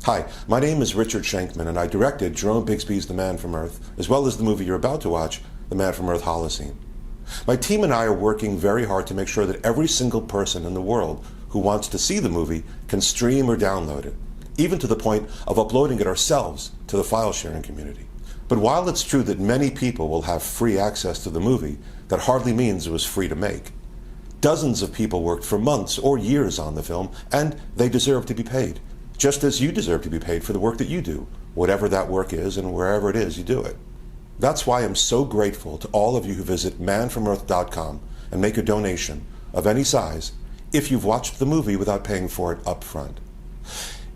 Hi, my name is Richard Shankman, and I directed Jerome Bixby's The Man from Earth, as well as the movie you're about to watch, The Man from Earth Holocene. My team and I are working very hard to make sure that every single person in the world who wants to see the movie can stream or download it, even to the point of uploading it ourselves to the file sharing community. But while it's true that many people will have free access to the movie, that hardly means it was free to make. Dozens of people worked for months or years on the film, and they deserve to be paid, just as you deserve to be paid for the work that you do, whatever that work is and wherever it is you do it. That's why I'm so grateful to all of you who visit manfromearth.com and make a donation of any size if you've watched the movie without paying for it up front.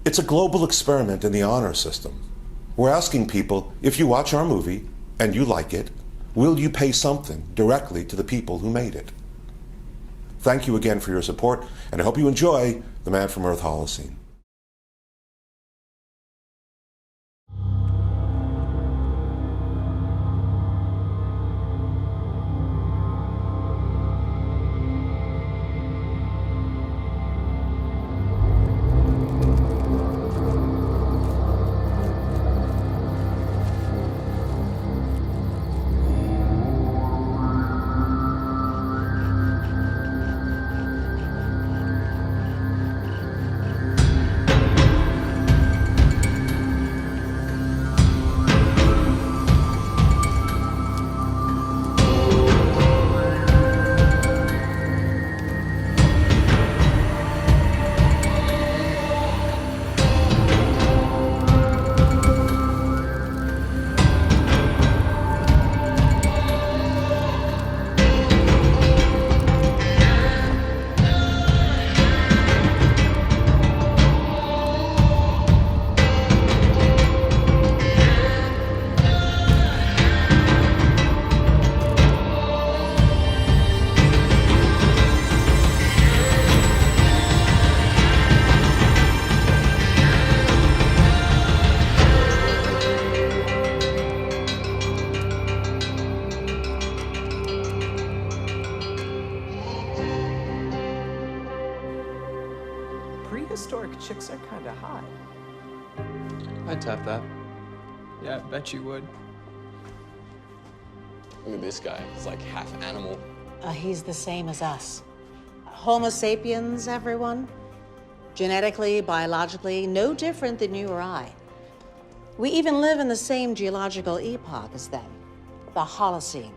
It's a global experiment in the honor system. We're asking people, if you watch our movie and you like it, will you pay something directly to the people who made it? Thank you again for your support, and I hope you enjoy The Man from Earth Holocene. Prehistoric chicks are kind of hot. I'd tap that. Yeah, I bet you would. Look at this guy. He's like half animal. He's the same as us. Homo sapiens, everyone. Genetically, biologically, no different than you or I. We even live in the same geological epoch as them, the Holocene.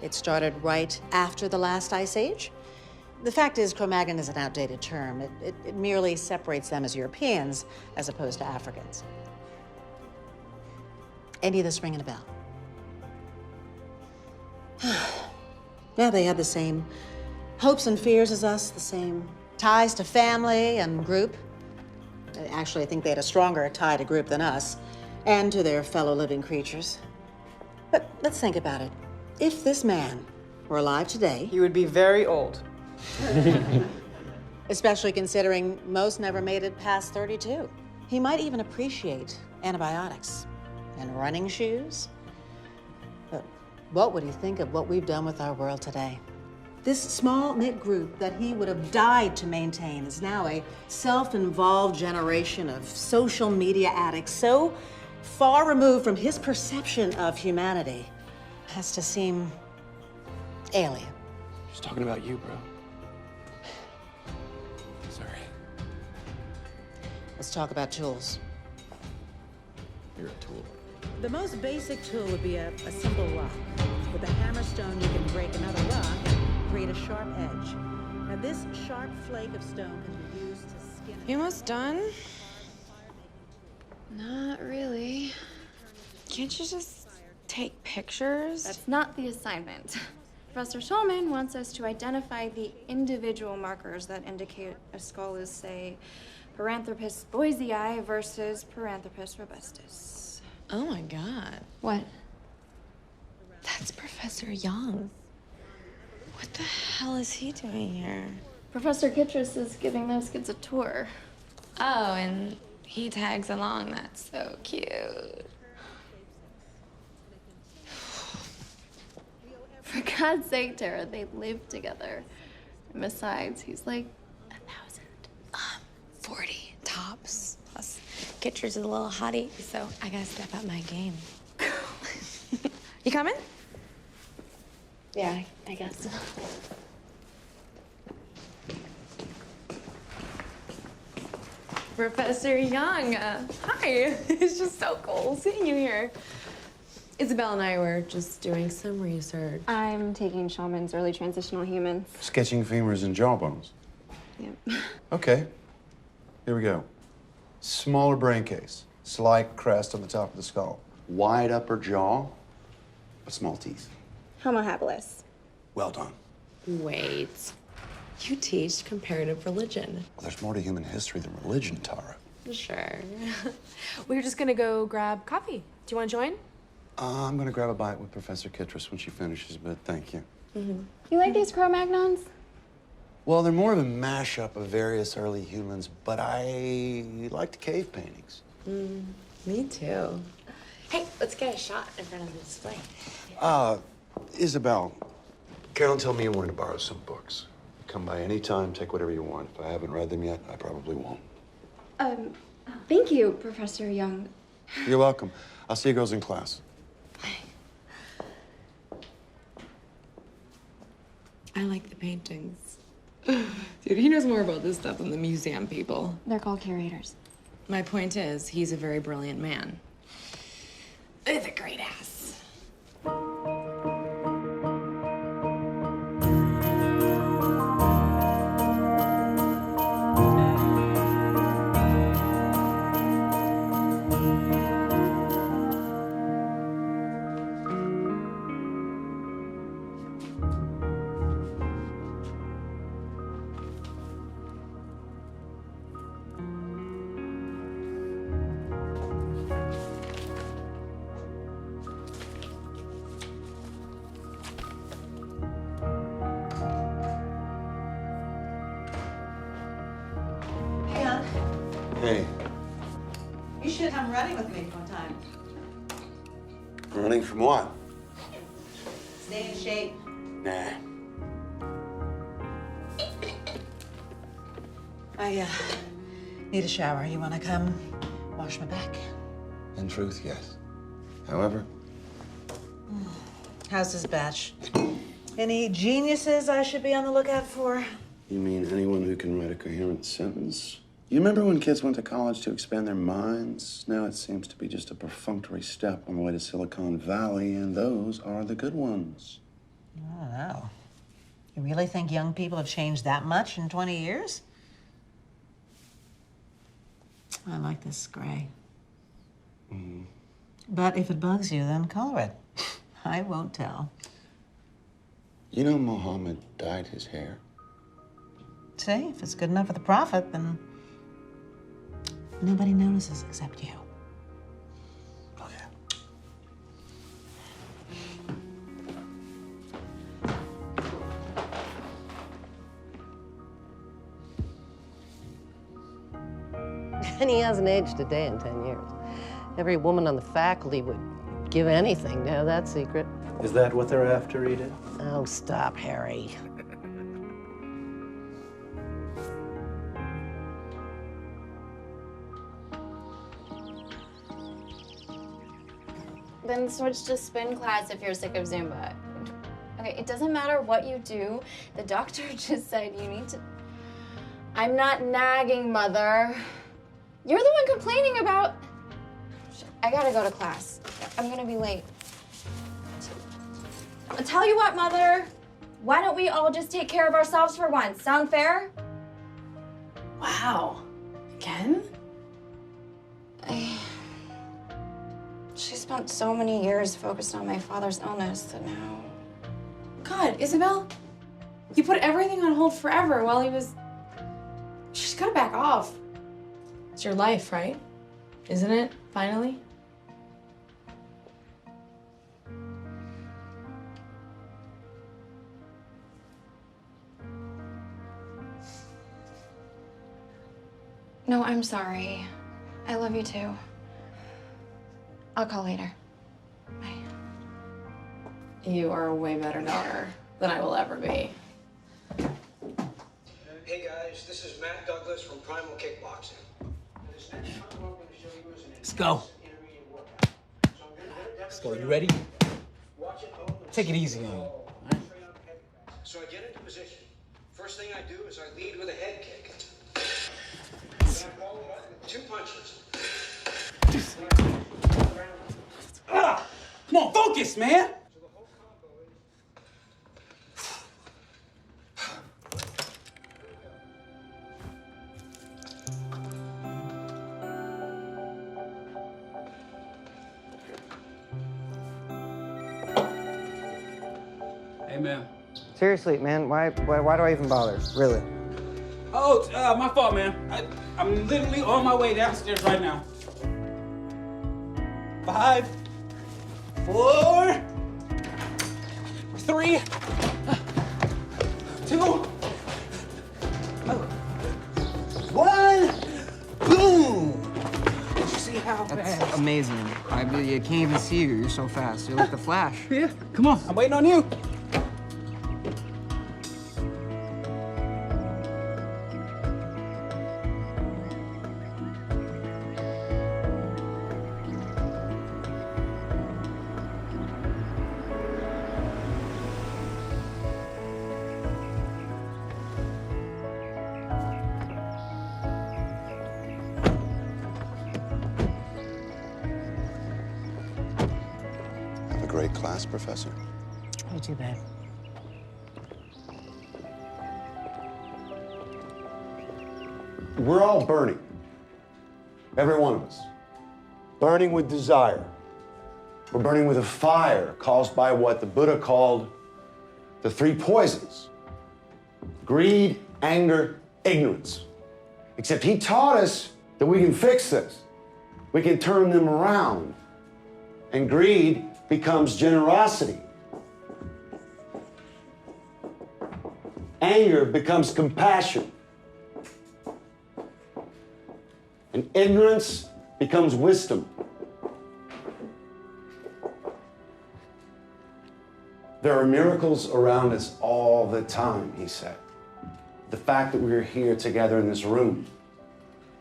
It started right after the last ice age. The fact is, Cro-Magnon is an outdated term. It merely separates them as Europeans as opposed to Africans. Any of this ringing a bell? Yeah, they had the same hopes and fears as us, the same ties to family and group. Actually, I think they had a stronger tie to group than us, and to their fellow living creatures. But let's think about it. If this man were alive today... He would be very old. Especially considering most never made it past 32. He might even appreciate antibiotics and running shoes. But what would he think of what we've done with our world today? This small-knit group that he would have died to maintain is now a self-involved generation of social media addicts so far removed from his perception of humanity as to seem alien. She's talking about you, bro. Sorry. Let's talk about tools. You're a tool. The most basic tool would be a simple rock. With a hammerstone, you can break another rock and create a sharp edge. Now, this sharp flake of stone can be used to skin... You almost done? Not really. Can't you just take pictures? That's not the assignment. Professor Shulman wants us to identify the individual markers that indicate a skull is, say, Paranthropus boisei versus Paranthropus robustus. Oh my God. What? That's Professor Young. What the hell is he doing here? Professor Kittrus is giving those kids a tour. Oh, and he tags along. That's so cute. For God's sake, Tara, they live together. And besides, he's like 1,000. 40 tops. Plus Kitcher's is a little hottie, so I gotta step up my game. You coming? Yeah, I guess. Professor Young, hi. It's just so cool seeing you here. Isabel and I were just doing some research. I'm taking Shulman's early transitional humans. Sketching femurs and jawbones. Yep. Okay, here we go. Smaller brain case, slight crest on the top of the skull, wide upper jaw, but small teeth. Homo habilis. Well done. Wait, you teach comparative religion. Well, there's more to human history than religion, Tara. Sure. We're just gonna go grab coffee. Do you want to join? I'm gonna grab a bite with Professor Kittrus when she finishes, but thank you. You like these Cro-Magnons? Well, they're more of a mashup of various early humans, but I like the cave paintings. Me too. Hey, let's get a shot in front of the display. Isabel, Carolyn told me you wanted to borrow some books. Come by any time, take whatever you want. If I haven't read them yet, I probably won't. Thank you, Professor Young. You're welcome. I'll see you girls in class. I like the paintings. Dude, he knows more about this stuff than the museum people. They're called curators. My point is, he's a very brilliant man. With a great ass. Hey, You should come running with me one time. running from what? Stay in shape. Nah. I need a shower. You want to come wash my back? In truth, yes. However, How's this batch? Any geniuses I should be on the lookout for? you mean anyone who can write a coherent sentence? You remember when kids went to college to expand their minds? Now it seems to be just a perfunctory step on the way to Silicon Valley, and those are the good ones. I don't know. You really think young people have changed that much in 20 years? I like this gray. But if it bugs you, then color it. I won't tell. You know Muhammad dyed his hair? See, if it's good enough for the prophet, then nobody notices except you. Oh, yeah. And he hasn't aged a day in 10 years. Every woman on the faculty would give anything to have that secret. Is that what they're after, Edith? Oh, stop, Harry. Then switch to spin class if you're sick of Zumba. Okay, it doesn't matter what you do. The doctor just said you need to... I'm not nagging, Mother. You're the one complaining about... I gotta go to class. I'm gonna be late. I'll tell you what, Mother. Why don't we all just take care of ourselves for once? Sound fair? Wow. Again? She spent so many years focused on my father's illness that now... God, Isabel, you put everything on hold forever while he was... She's gotta back off. It's your life, right? Isn't it, finally? No, I'm sorry. I love you too. I'll call later. Bye. You are a way better daughter than I will ever be. Hey guys, this is Matt Douglas from Primal Kickboxing. This next round, I'm going to Let's go. Let's go. You ready? Take it easy on you. All right? So I get into position. First thing I do is I lead with a head kick. I follow it up with 2 punches. Come on, focus, man. Hey, man. Seriously, man, why do I even bother? Really? Oh, my fault, man. I'm literally on my way downstairs right now. 5, 4, 3, 2, 1. Boom! Did you see how That's fast? amazing. I can't even see you. You're so fast. You're like the Flash. Yeah, come on. I'm waiting on you. Have a great class, Professor. You too, babe. We're all burning. Every one of us. Burning with desire. We're burning with a fire caused by what the Buddha called the 3 poisons. Greed, anger, ignorance. Except he taught us that we can fix this. We can turn them around. And greed becomes generosity. Anger becomes compassion. And ignorance becomes wisdom. There are miracles around us all the time, he said. The fact that we're here together in this room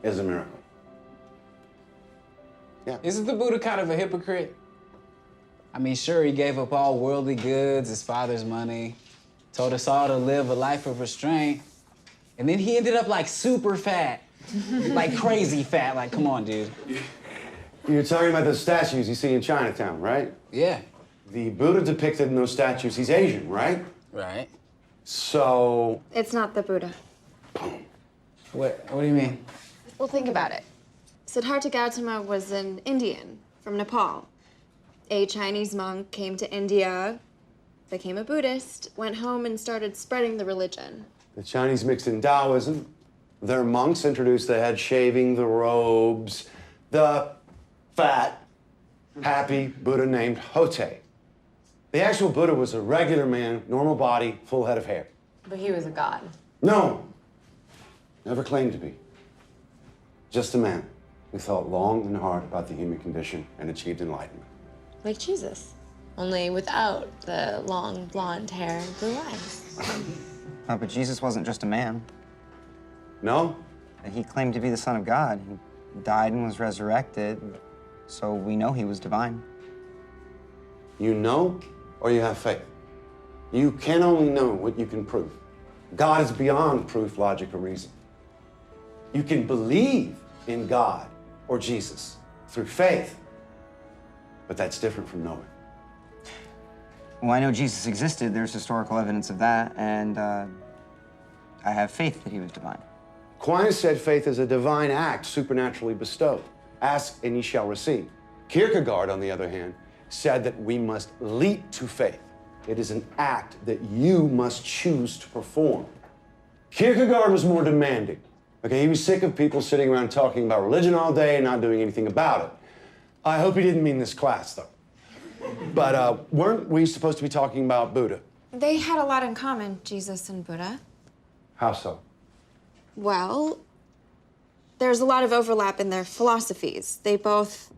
is a miracle. Yeah. Isn't the Buddha kind of a hypocrite? I mean, sure, he gave up all worldly goods, his father's money, told us all to live a life of restraint, and then he ended up like super fat, like crazy fat. Like, come on, dude. You're talking about the statues you see in Chinatown, right? Yeah. The Buddha depicted in those statues, he's Asian, right? Right. So... It's not the Buddha. What do you mean? Well, think about it. Siddhartha Gautama was an Indian from Nepal. A Chinese monk came to India, became a Buddhist, went home and started spreading the religion. The Chinese mixed in Taoism. Their monks introduced the head shaving, the robes, the fat, happy Buddha named Hote. The actual Buddha was a regular man, normal body, full head of hair. But he was a god. No, never claimed to be. Just a man who thought long and hard about the human condition and achieved enlightenment. Like Jesus, only without the long blonde hair and blue eyes. Oh, but Jesus wasn't just a man. No? He claimed to be the Son of God. He died and was resurrected, so we know he was divine. You know or you have faith. You can only know what you can prove. God is beyond proof, logic, or reason. You can believe in God or Jesus through faith, but that's different from knowing. Well, I know Jesus existed. There's historical evidence of that, and I have faith that he was divine. Aquinas said faith is a divine act supernaturally bestowed. Ask and ye shall receive. Kierkegaard, on the other hand, said that we must leap to faith. It is an act that you must choose to perform. Kierkegaard was more demanding. Okay, he was sick of people sitting around talking about religion all day and not doing anything about it. I hope he didn't mean this class, though. But weren't we supposed to be talking about Buddha? They had a lot in common, Jesus and Buddha. How so? Well, there's a lot of overlap in their philosophies. They both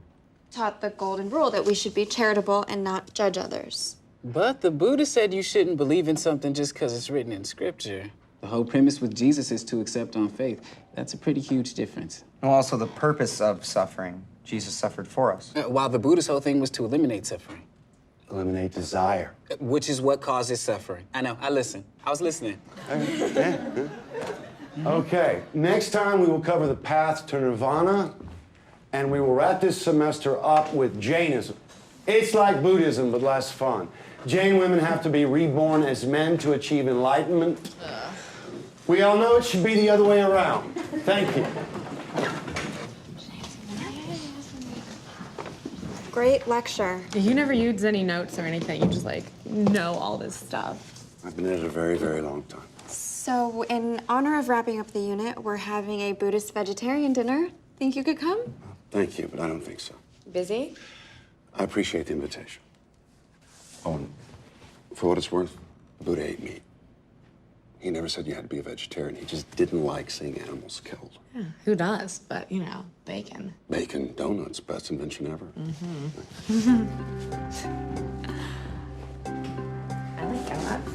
taught the golden rule that we should be charitable and not judge others. But the Buddha said you shouldn't believe in something just because it's written in scripture. The whole premise with Jesus is to accept on faith. That's a pretty huge difference. And also the purpose of suffering. Jesus suffered for us. While the Buddhist whole thing was to eliminate suffering. Eliminate desire. Which is what causes suffering. I know, I listen. I was listening. Okay, next time we will cover the path to nirvana, and we will wrap this semester up with Jainism. It's like Buddhism, but less fun. Jain women have to be reborn as men to achieve enlightenment. We all know it should be the other way around. Thank you. Great lecture. You never use any notes or anything. You just like know all this stuff. I've been at it a very, very long time. So, in honor of wrapping up the unit, we're having a Buddhist vegetarian dinner. Think you could come? Thank you, but I don't think so. Busy? I appreciate the invitation. Oh, and for what it's worth, the Buddha ate meat. He never said you had to be a vegetarian. He just didn't like seeing animals killed. Yeah, who does? But, you know, bacon. Bacon, donuts, best invention ever. I like donuts.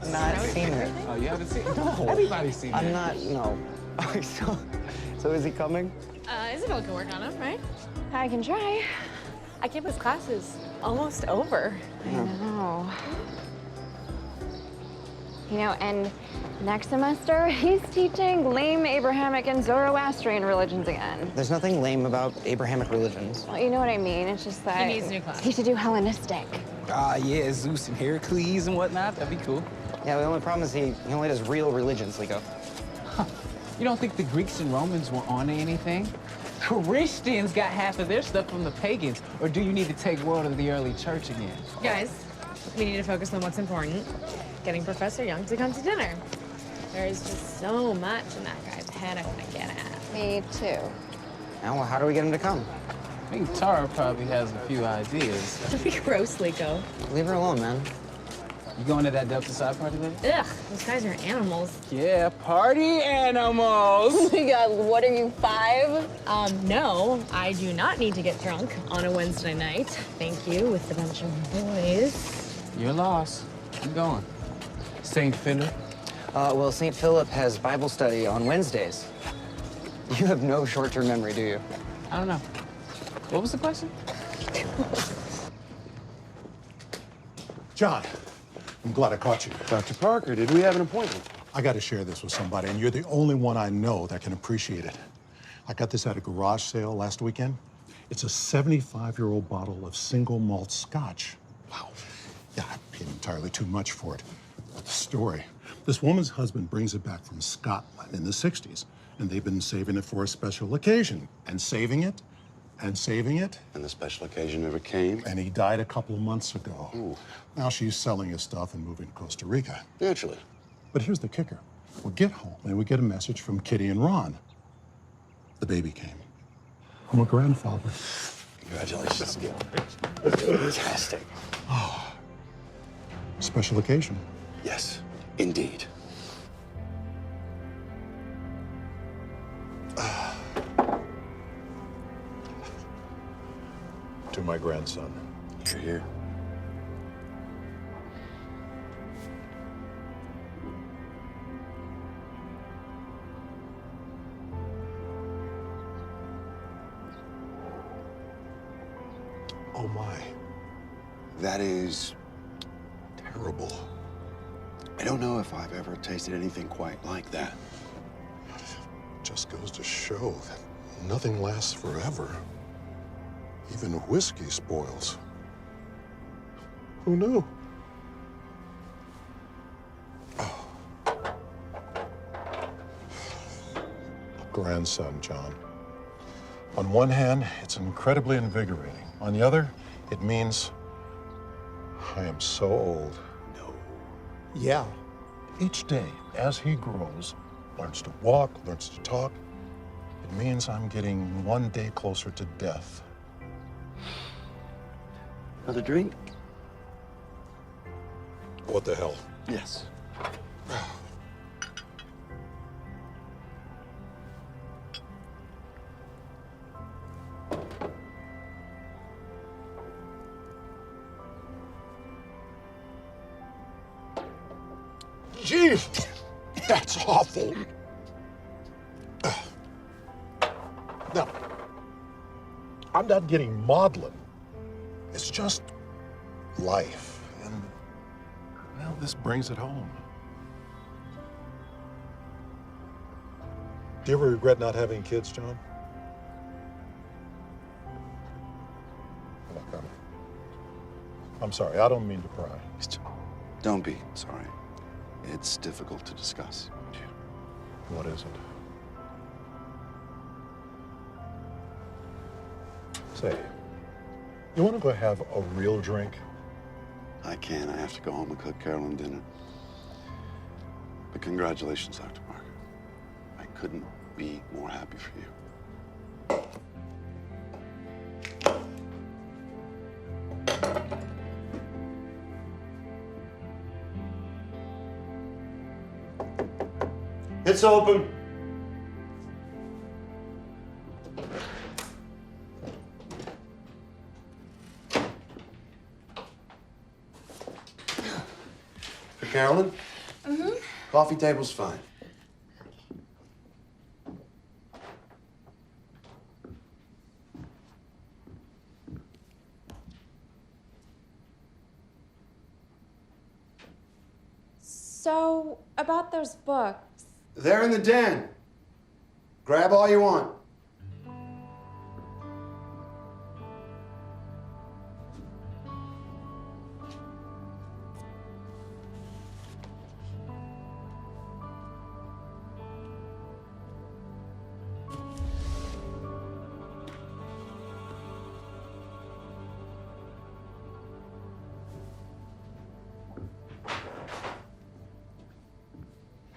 I'm not seen it. Oh, you haven't seen it? No, everybody's seen it. I'm not, no. So is he coming? Isabel can work on them, right? I can try. I can't believe class is almost over. I know. You know, and next semester, he's teaching lame Abrahamic and Zoroastrian religions again. There's nothing lame about Abrahamic religions. Well, you know what I mean. It's just that He needs a new class. he should do Hellenistic. Yeah, Zeus and Heracles and whatnot. That'd be cool. Yeah, the only problem is he only does real religions, Lico. You don't think the Greeks and Romans were on to anything? Christians got half of their stuff from the pagans. Or do you need to take world of the early church again? Guys, we need to focus on what's important. Getting Professor Young to come to dinner. There is just so much in that guy's head I want to get at. Me too. Now, well, how do we get him to come? I think Tara probably has a few ideas. Don't be gross, Lico. Leave her alone, man. You going to that Delta Psi party then? Ugh, those guys are animals. Yeah, party animals. Oh my God, what are you, 5? No, I do not need to get drunk on a Wednesday night. Thank you, with a bunch of boys. You're lost. I'm going. St. Philip? Well, St. Philip has Bible study on Wednesdays. You have no short-term memory, do you? I don't know. What was the question? John, I'm glad I caught you. Dr. Parker, did we have an appointment? I got to share this with somebody, and you're the only one I know that can appreciate it. I got this at a garage sale last weekend. It's a 75-year-old bottle of single malt scotch. Wow. Yeah, I paid entirely too much for it. But the story, this woman's husband brings it back from Scotland in the 60s, and they've been saving it for a special occasion, and saving it, and saving it. And the special occasion never came? And he died a couple of months ago. Ooh. Now she's selling his stuff and moving to Costa Rica. Naturally. But here's the kicker. We get home and we get a message from Kitty and Ron. The baby came. I'm a grandfather. Congratulations, Gil. Fantastic. Oh, special occasion. Yes, indeed. To my grandson. You're here. Oh my. That is terrible. I don't know if I've ever tasted anything quite like that. Just goes to show that nothing lasts forever. Even whiskey spoils. Who knew? Oh. A grandson, John. On one hand, it's incredibly invigorating. On the other, it means I am so old. No. Yeah. Each day, as he grows, learns to walk, learns to talk, it means I'm getting one day closer to death. Another drink? What the hell? Yes. Gee! That's awful. Now, I'm not getting maudlin. It's just life. And, well, this brings it home. Do you ever regret not having kids, John? Look, I'm sorry, I don't mean to pry. Don't be sorry. It's difficult to discuss. What is it? Say, you want to go have a real drink? I can't. I have to go home and cook Carolyn dinner. But congratulations, Dr. Parker. I couldn't be more happy for you. It's open. For Carolyn? Mm-hmm. Coffee table's fine. So, about those books. They're in the den. Grab all you want.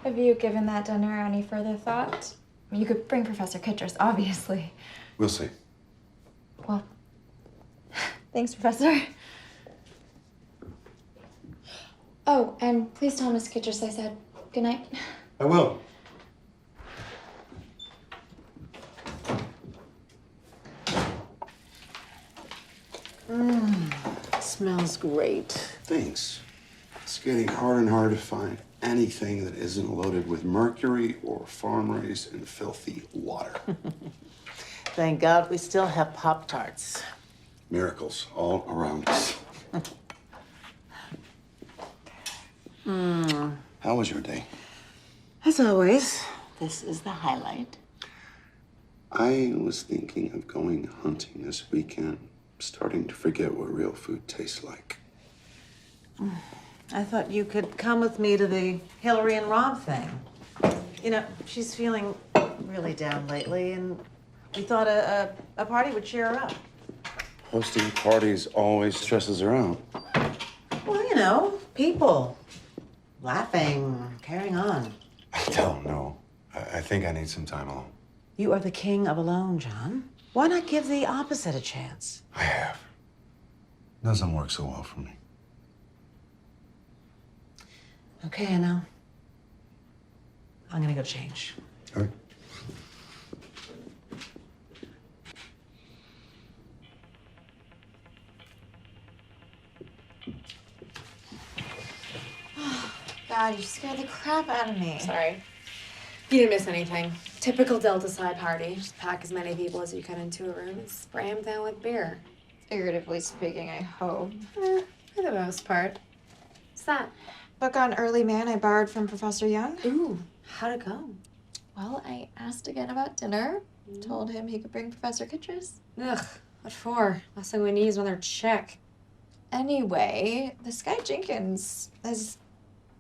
Have you given that dinner any further thought? You could bring Professor Kittress, obviously. We'll see. Well, thanks, Professor. Oh, and please tell Miss Kittress I said good night. I will. Smells great. Thanks. It's getting harder and harder to find anything that isn't loaded with mercury or farm-raised and filthy water. Thank God we still have Pop-Tarts. Miracles all around us. How was your day? As always, this is the highlight. I was thinking of going hunting this weekend, starting to forget what real food tastes like. I thought you could come with me to the Hillary and Rob thing. You know, she's feeling really down lately, and we thought a party would cheer her up. Hosting parties always stresses her out. Well, you know, people. Laughing, carrying on. I don't know. I think I need some time alone. You are the king of alone, John. Why not give the opposite a chance? I have. Doesn't work so well for me. Okay, I know. I'm gonna go change. All right. God, you scared the crap out of me. Sorry. You didn't miss anything. Typical Delta side party. Just pack as many people as you can into a room and spray them down with beer. Figuratively speaking, I hope. For the most part. What's that? Book on early man I borrowed from Professor Young. Ooh, how'd it go? Well, I asked again about dinner. Told him he could bring Professor Kittress. Ugh, what for? Last thing we need is another check. Anyway, this guy Jenkins is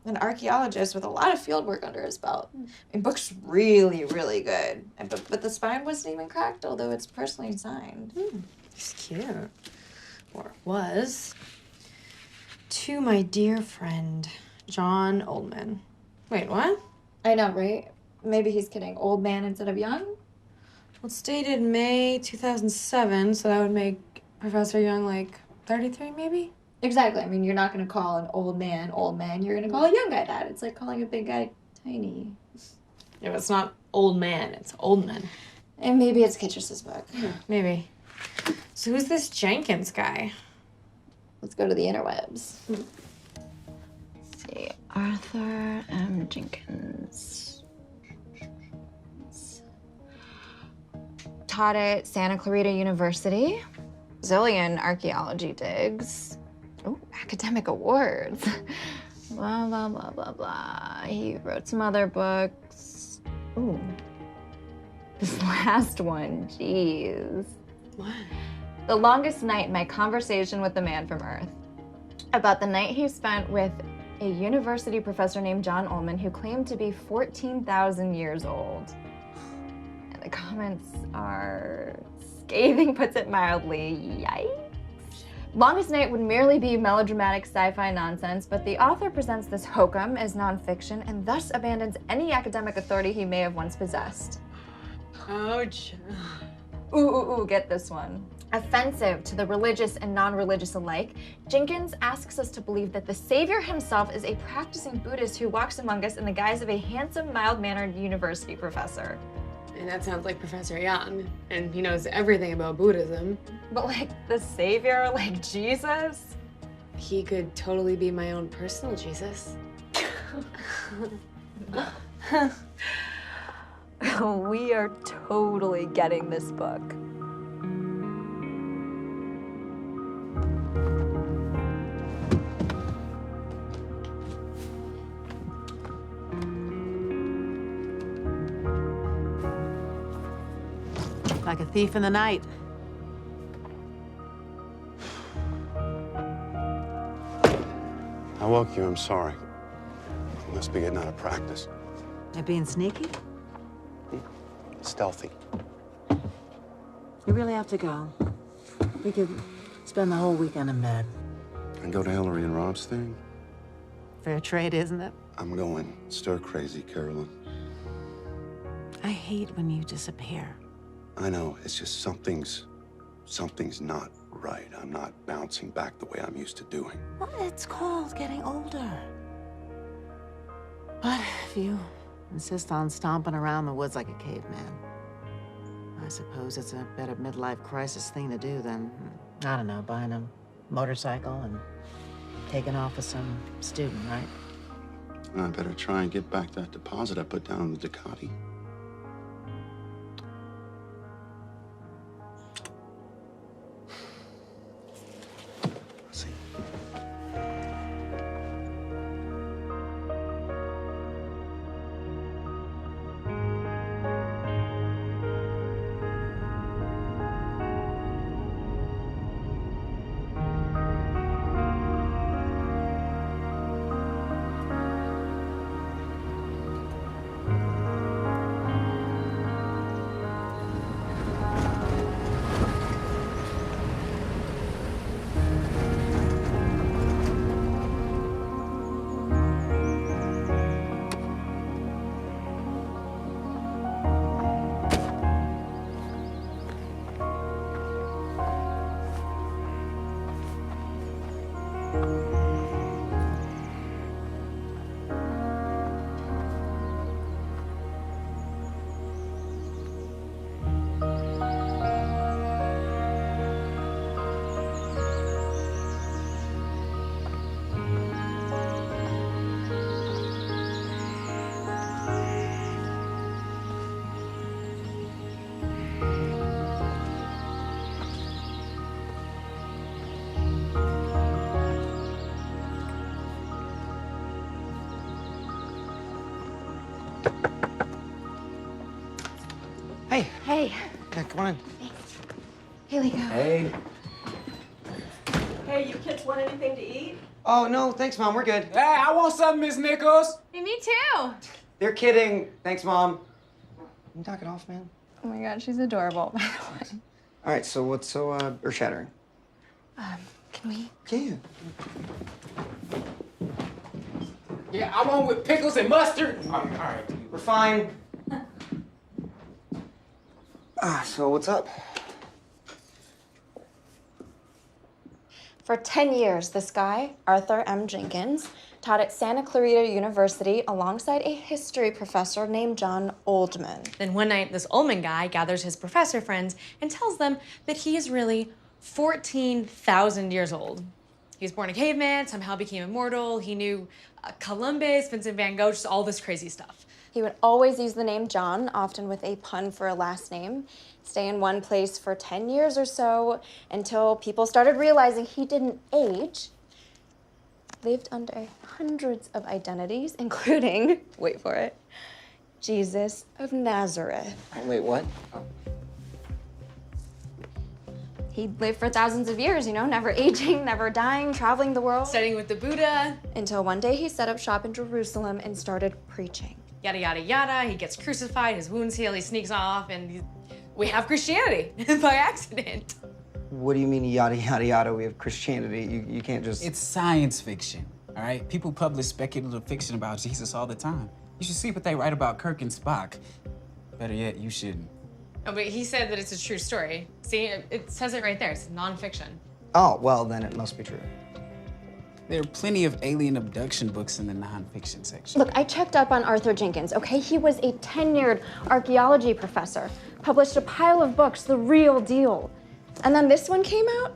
an archaeologist with a lot of field work under his belt. I mean, book's really, really good. But the spine wasn't even cracked, although it's personally signed. It's cute. Or it was. To my dear friend, John Oldman. Wait, what? I know, right? Maybe he's kidding. Old man instead of young? Well, it's dated May 2007, so that would make Professor Young like 33, maybe? Exactly. I mean, you're not going to call an old man. You're going to call a young guy that. It's like calling a big guy tiny. Yeah, but it's not old man, it's Oldman. And maybe it's Kittress's book. Maybe. So who's this Jenkins guy? Let's go to the interwebs. See. see. Arthur M. Jenkins. Taught at Santa Clarita University. Zillion archaeology digs. Oh, academic awards. Blah, blah, blah, blah, blah. He wrote some other books. Ooh. This last one, jeez. What? The Longest Night, my conversation with the man from Earth. About the night he spent with a university professor named John Oldman who claimed to be 14,000 years old. And the comments are scathing, puts it mildly. Yikes. Longest Night would merely be melodramatic sci-fi nonsense, but the author presents this hokum as nonfiction and thus abandons any academic authority he may have once possessed. Ouch. Ooh, get this one. Offensive to the religious and non-religious alike, Jenkins asks us to believe that the Savior himself is a practicing Buddhist who walks among us in the guise of a handsome, mild-mannered university professor. And that sounds like Professor Young, and he knows everything about Buddhism. But like the Savior, like Jesus? He could totally be my own personal Jesus. We are totally getting this book. Like a thief in the night. I woke you, I'm sorry. You must be getting out of practice. You're being sneaky? Stealthy. You really have to go. We could spend the whole weekend in bed. And go to Hillary and Rob's thing? Fair trade, isn't it? I'm going stir crazy, Carolyn. I hate when you disappear. I know, it's just something's not right. I'm not bouncing back the way I'm used to doing. Well, it's called getting older. But if you insist on stomping around the woods like a caveman, I suppose it's a better midlife crisis thing to do than, I don't know, buying a motorcycle and taking off with some student, right? I better try and get back that deposit I put down on the Ducati. Hey. Hey. Yeah, come on in. Here we go. Hey. Hey, you kids want anything to eat? Oh, no, thanks, Mom. We're good. Hey, I want something, Miss Nichols. Hey, me too. They're kidding. Thanks, Mom. Can you knock it off, man? Oh my God, she's adorable, by the way. All right, so what's so earth-shattering? Can we? Yeah. Yeah, I want with pickles and mustard. All right. We're fine. So what's up? For 10 years, this guy, Arthur M. Jenkins, taught at Santa Clarita University alongside a history professor named John Oldman. Then one night, this Oldman guy gathers his professor friends and tells them that he is really 14,000 years old. He was born a caveman, somehow became immortal. He knew Columbus, Vincent van Gogh, just all this crazy stuff. He would always use the name John, often with a pun for a last name, stay in one place for 10 years or so until people started realizing he didn't age, lived under hundreds of identities, including, wait for it, Jesus of Nazareth. Wait, what? He lived for thousands of years, you know, never aging, never dying, traveling the world. Studying with the Buddha. Until one day he set up shop in Jerusalem and started preaching. Yada, yada, yada. He gets crucified, his wounds heal, he sneaks off, and we have Christianity by accident. What do you mean, yada, yada, yada? We have Christianity. You can't just... It's science fiction, all right? People publish speculative fiction about Jesus all the time. You should see what they write about Kirk and Spock. Better yet, you shouldn't. Oh, but he said that it's a true story. See, it says it right there. It's nonfiction. Oh, well, then it must be true. There are plenty of alien abduction books in the nonfiction section. Look, I checked up on Art Jenkins, okay? He was a tenured archaeology professor, published a pile of books, the real deal. And then this one came out,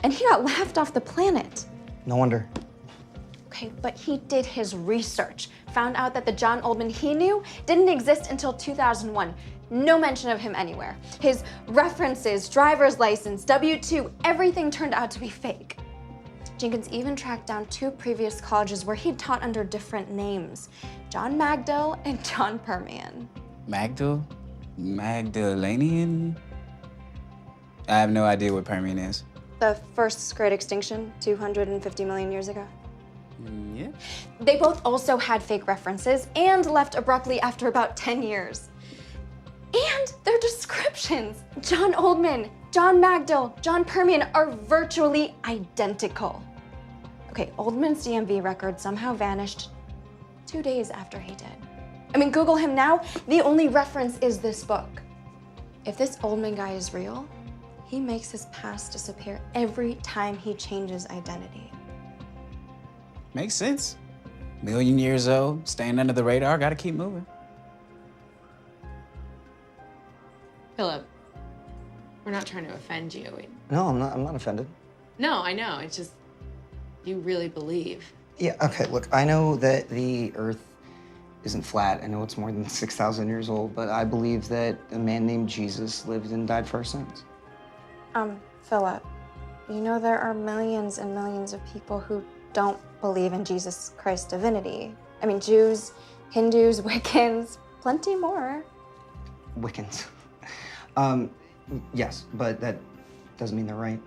and he got laughed off the planet. No wonder. Okay, but he did his research, found out that the John Oldman he knew didn't exist until 2001. No mention of him anywhere. His references, driver's license, W-2, everything turned out to be fake. Jenkins even tracked down 2 previous colleges where he'd taught under different names, John Magdal and John Permian. Magdal? Magdalenian? I have no idea what Permian is. The first great extinction, 250 million years ago. Yeah. They both also had fake references and left abruptly after about 10 years. And their descriptions, John Oldman, John Magdal, John Permian, are virtually identical. Okay, Oldman's DMV record somehow vanished 2 days after he did. I mean, Google him now, the only reference is this book. If this Oldman guy is real, he makes his past disappear every time he changes identity. Makes sense. Million years old, staying under the radar, gotta keep moving. Philip, we're not trying to offend you. No, I'm not offended. No, I know. It's just, you really believe. Yeah, okay, look, I know that the Earth isn't flat. I know it's more than 6,000 years old, but I believe that a man named Jesus lived and died for our sins. Philip, you know there are millions and millions of people who don't believe in Jesus Christ's divinity. I mean, Jews, Hindus, Wiccans, plenty more. Wiccans. Yes, but that doesn't mean they're right.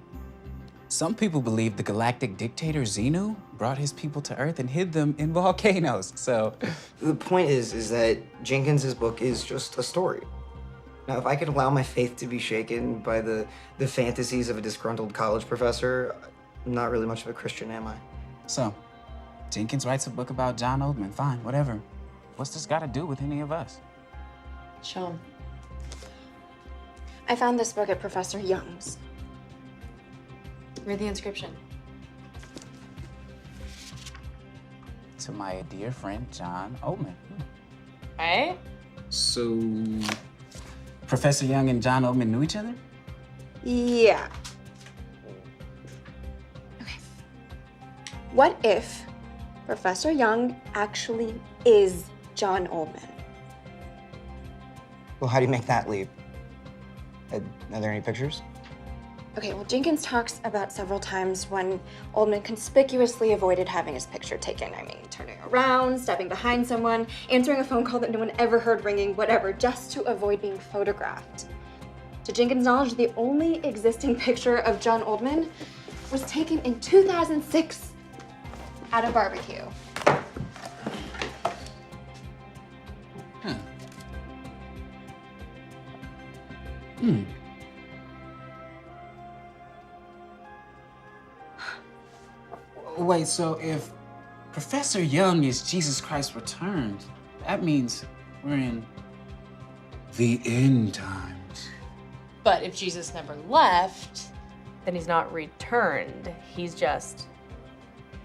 Some people believe the galactic dictator Xenu brought his people to Earth and hid them in volcanoes, so... The point is that Jenkins's book is just a story. Now, if I could allow my faith to be shaken by the fantasies of a disgruntled college professor, I'm not really much of a Christian, am I? So, Jenkins writes a book about John Oldman, fine, whatever. What's this got to do with any of us? Show him. I found this book at Professor Young's. Read the inscription. To my dear friend, John Oldman. Right? So, Professor Young and John Oldman knew each other? Yeah. Okay. What if Professor Young actually is John Oldman? Well, how do you make that leap? Are there any pictures? Okay, well, Jenkins talks about several times when Oldman conspicuously avoided having his picture taken. I mean, turning around, stepping behind someone, answering a phone call that no one ever heard ringing, whatever, just to avoid being photographed. To Jenkins' knowledge, the only existing picture of John Oldman was taken in 2006 at a barbecue. Huh. Wait, so if Professor Young is Jesus Christ returned, that means we're in the end times. But if Jesus never left, then he's not returned. He's just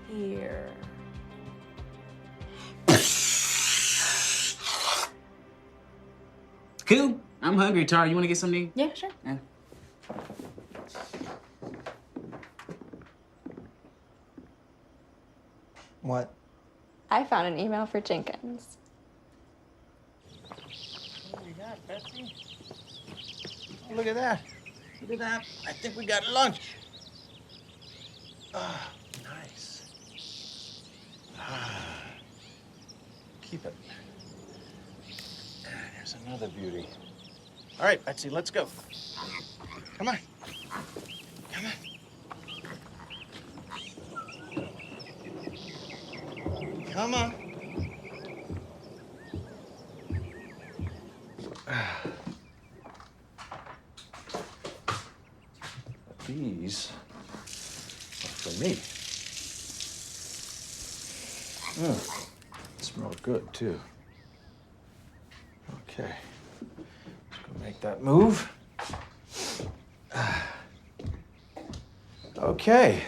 here. Cool. I'm hungry, Tara. You want to get something to eat? Yeah, sure. Yeah. What? I found an email for Jenkins. What do we got, Betsy? Oh, look at that. Look at that. I think we got lunch. Ah, nice. Ah. Keep it. There's another beauty. All right, Betsy, let's go. Come on. Come on. Come on. These are for me. Smell good, too. Okay. Just gonna make that move. Okay.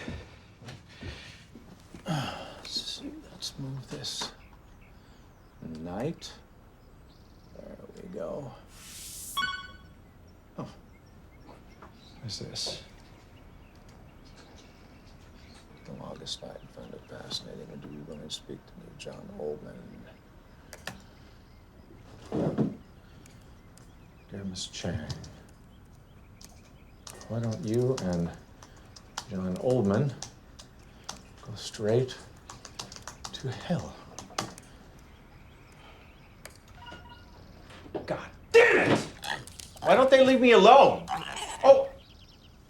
Let's see. Let's move this. Night. There we go. Oh. What's this? The longest night found it fascinating. And do you want to speak to me, John Oldman? Dear Miss Chang, why don't you and John Oldman go straight to hell? God damn it! Why don't they leave me alone? Oh!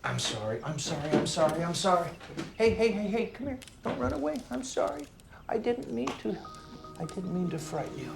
I'm sorry, I'm sorry, I'm sorry, I'm sorry. Hey, come here. Don't run away. I'm sorry. I didn't mean to frighten you.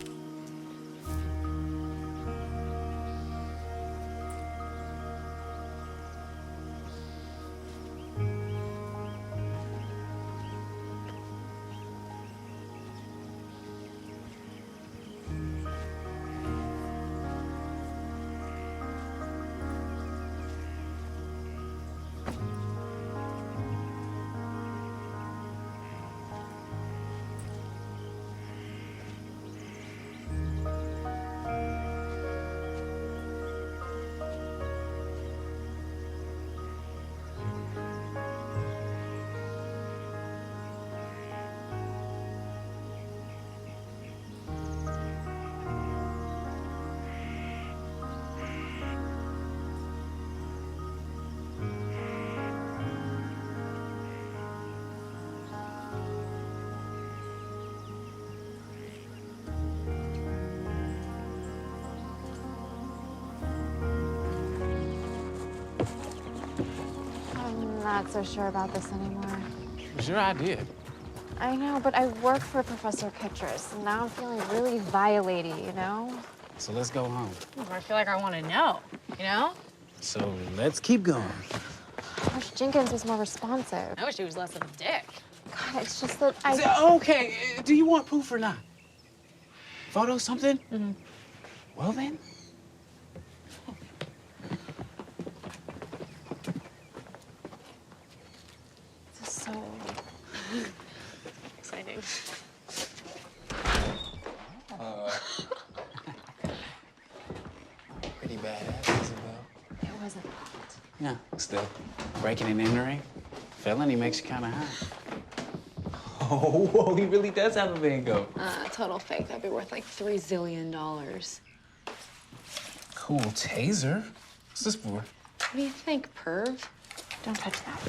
I'm not so sure about this anymore. It was your idea. I know, but I work for Professor Kittress, and now I'm feeling really violated, you know? So let's go home. I feel like I want to know, you know? So let's keep going. I wish Jenkins was more responsive. I wish he was less of a dick. God, it's just that I... Okay, do you want proof or not? Photo, something? Mm-hmm. Well then. This is so... exciting. Pretty badass, Isabel. It wasn't that. Yeah, still. Breaking and entering. Felony makes you kind of high. Oh, whoa, he really does have a bingo. Total fake. That'd be worth like $3 zillion. Cool taser. What's this for? What do you think, perv? Don't touch that.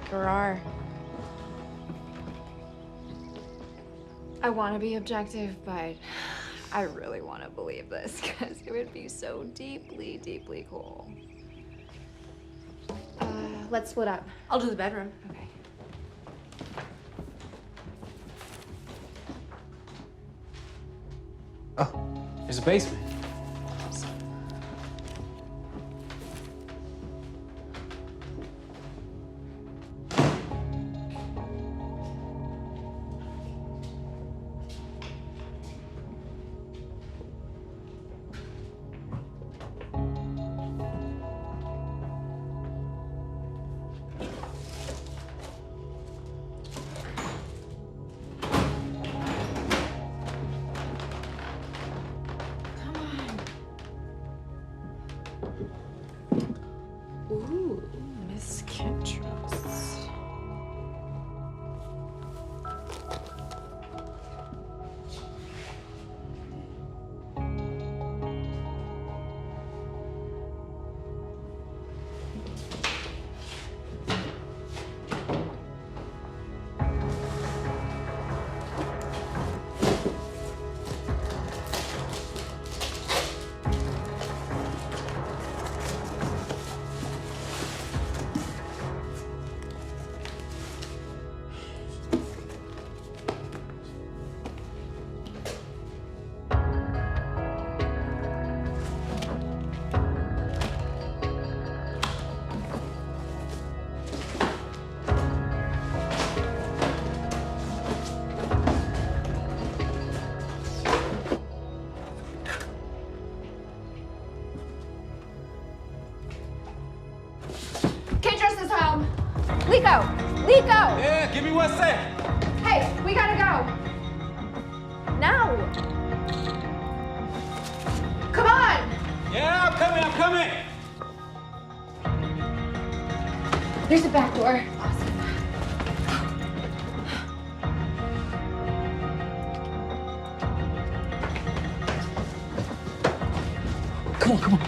Gerard. I want to be objective, but I really want to believe this because it would be so deeply, deeply cool. Let's split up. I'll do the bedroom. Okay. Oh, there's a basement. This can't trust. Lico! Lico! Yeah, give me 1 sec. Hey, we gotta go. Now. Come on! Yeah, I'm coming. There's a back door. Come on.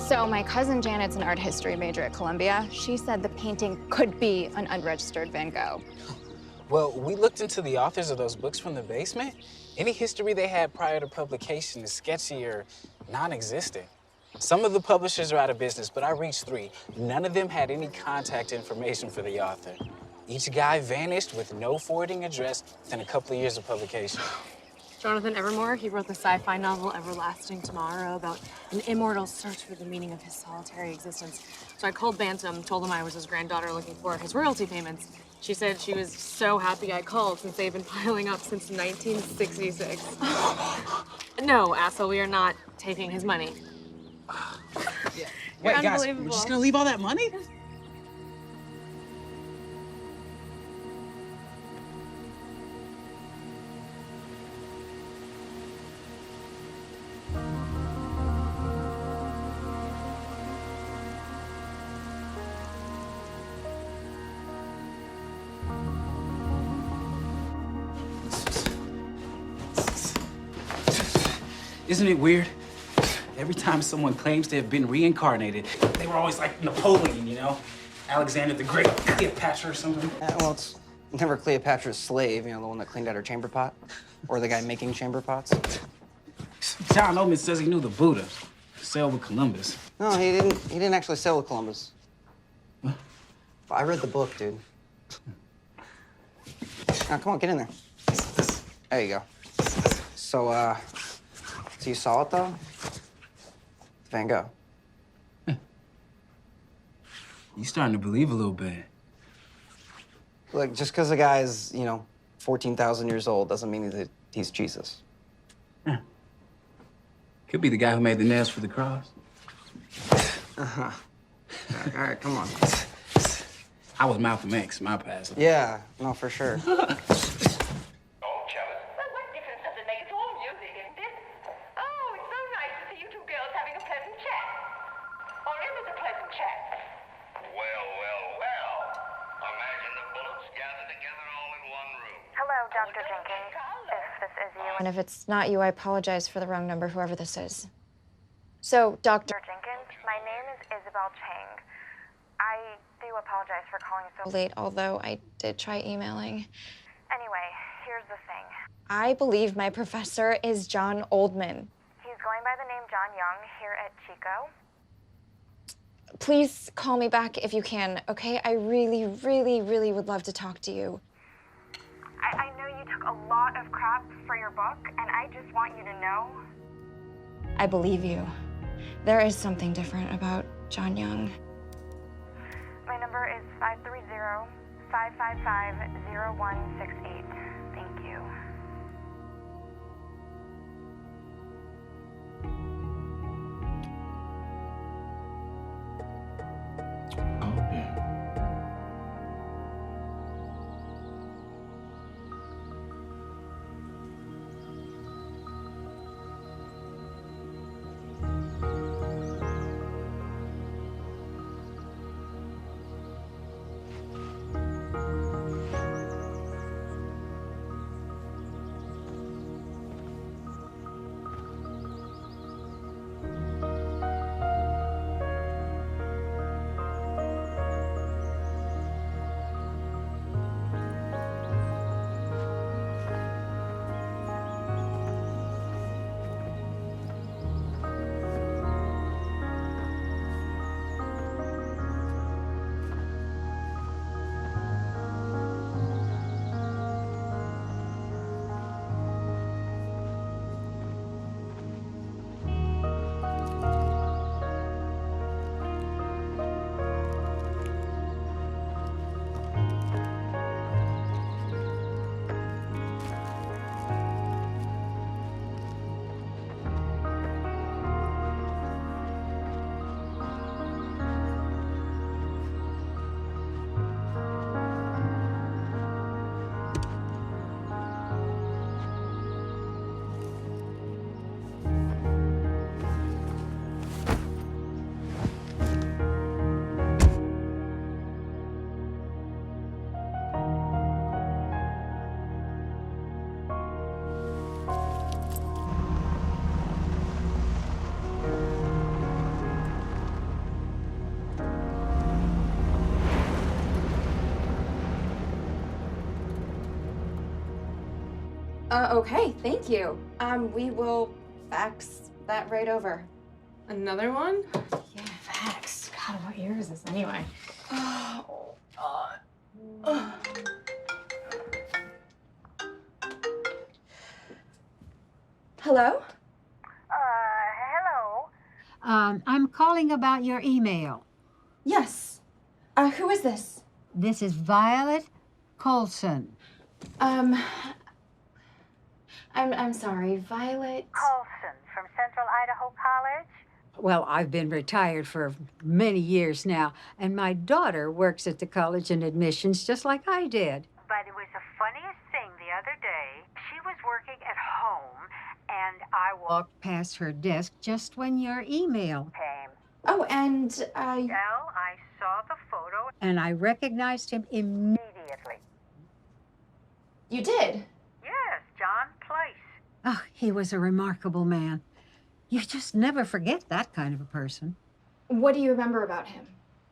So my cousin Janet's an art history major at Columbia. She said the painting could be an unregistered Van Gogh. Well, we looked into the authors of those books from the basement. Any history they had prior to publication is sketchy or non-existent. Some of the publishers are out of business, but I reached 3. None of them had any contact information for the author. Each guy vanished with no forwarding address within a couple of years of publication. Jonathan Evermore, he wrote the sci-fi novel Everlasting Tomorrow about an immortal search for the meaning of his solitary existence. So I called Bantam, told him I was his granddaughter looking for his royalty payments. She said she was so happy I called since they've been piling up since 1966. No, asshole, we are not taking his money. Yeah. Wait, guys, we're just gonna leave all that money? Isn't it weird? Every time someone claims to have been reincarnated, they were always like Napoleon, you know? Alexander the Great, Cleopatra or something. Well, it's never Cleopatra's slave, you know, the one that cleaned out her chamber pot. Or the guy making chamber pots. John Oldman says he knew the Buddha. Sailed with Columbus. No, he didn't actually sail with Columbus. What? I read the book, dude. Now, come on, get in there. There you go. So you saw it, though? Van Gogh. You starting to believe a little bit. Look, just because a guy's, 14,000 years old doesn't mean that he's Jesus. Yeah. Could be the guy who made the nails for the cross. Uh-huh. All right, come on. I was Malcolm X, my past. Yeah, no, for sure. Dr. Jenkins, if this is you. And if it's not you, I apologize for the wrong number, whoever this is. So, Dr. Jenkins, my name is Isabel Chang. I do apologize for calling so late, although I did try emailing. Anyway, here's the thing. I believe my professor is John Oldman. He's going by the name John Young here at Chico. Please call me back if you can, okay? I really, really, really would love to talk to you. I know you took a lot of crap for your book, and I just want you to know. I believe you. There is something different about John Young. My number is 530-555-0168. Thank you. Okay, thank you. We will fax that right over. Another one? Yeah, fax. God, what year is this anyway? Oh, God. Hello? Hello. I'm calling about your email. Yes. Who is this? This is Violet Colson. I'm sorry, Violet. Colson from Central Idaho College? Well, I've been retired for many years now, and my daughter works at the college in admissions just like I did. But it was the funniest thing the other day. She was working at home, and I walked past her desk just when your email came. Oh, and Well, I saw the photo, and I recognized him immediately. You did? Yes, John Place. Oh, he was a remarkable man. You just never forget that kind of a person. What do you remember about him?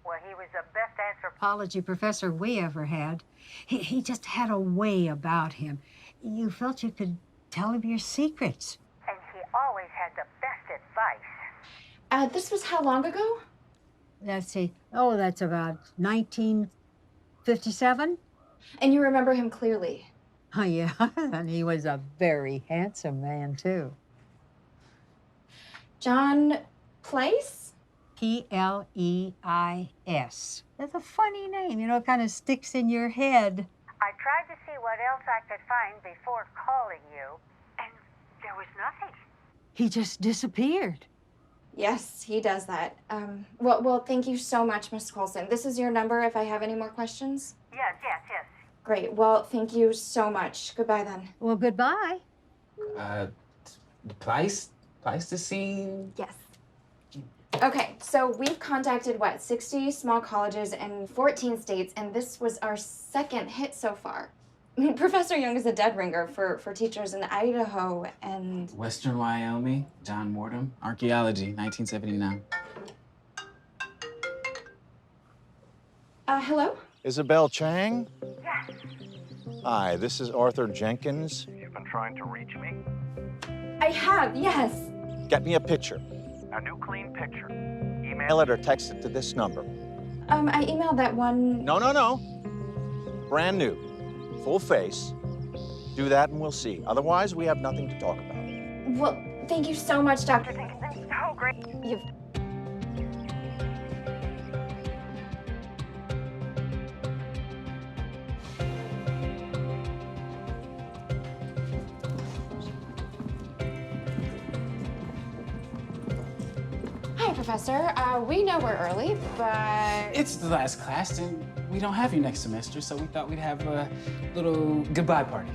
Well, he was the best anthropology professor we ever had. He just had a way about him. You felt you could tell him your secrets. And he always had the best advice. This was how long ago? Let's see. Oh, that's about 1957. And you remember him clearly? Oh, yeah. And he was a very handsome man, too. John Place? P-L-E-I-S. That's a funny name. You know, it kind of sticks in your head. I tried to see what else I could find before calling you, and there was nothing. He just disappeared. Yes, he does that. Well, thank you so much, Miss Colson. This is your number if I have any more questions? Yes. Great. Well, thank you so much. Goodbye, then. Well, goodbye. Pleistocene? Yes. Okay, so we've contacted, 60 small colleges in 14 states, and this was our second hit so far. I mean, Professor Young is a dead ringer for teachers in Idaho and... Western Wyoming, John Morton, Archaeology, 1979. Hello? Isabel Chang? Yes. Hi, this is Art Jenkins. You've been trying to reach me? I have, yes. Get me a picture. A new clean picture. Email it or text it to this number. I emailed that one. No. Brand new. Full face. Do that and we'll see. Otherwise, we have nothing to talk about. Well, thank you so much, Dr. Jenkins. It's so great. You've Hi, Professor. We know we're early, but... It's the last class, and we don't have you next semester, so we thought we'd have a little goodbye party.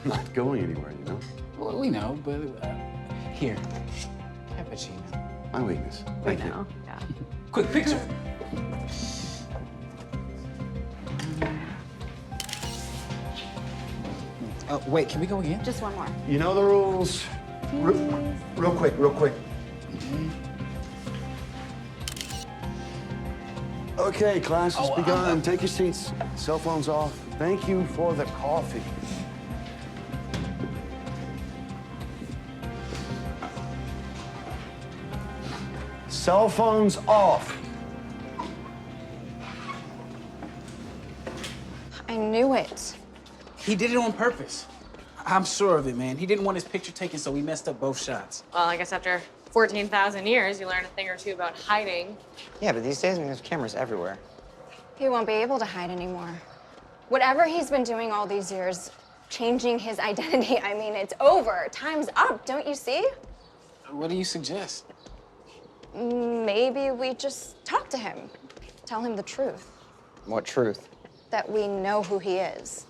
Not going anywhere, you know? Well, we know, but here, cappuccino. My weakness. We know, yeah. Quick picture. Wait, can we go again? Just one more. You know the rules. Real quick. Okay, class has begun. Take your seats. Cell phones off. Thank you for the coffee. Cell phones off. I knew it. He did it on purpose. I'm sure of it, man. He didn't want his picture taken, so we messed up both shots. Well, I guess after 14,000 years, you learn a thing or two about hiding. Yeah, but these days, there's cameras everywhere. He won't be able to hide anymore. Whatever he's been doing all these years, changing his identity, I mean, it's over. Time's up, don't you see? What do you suggest? Maybe we just talk to him. Tell him the truth. What truth? That we know who he is.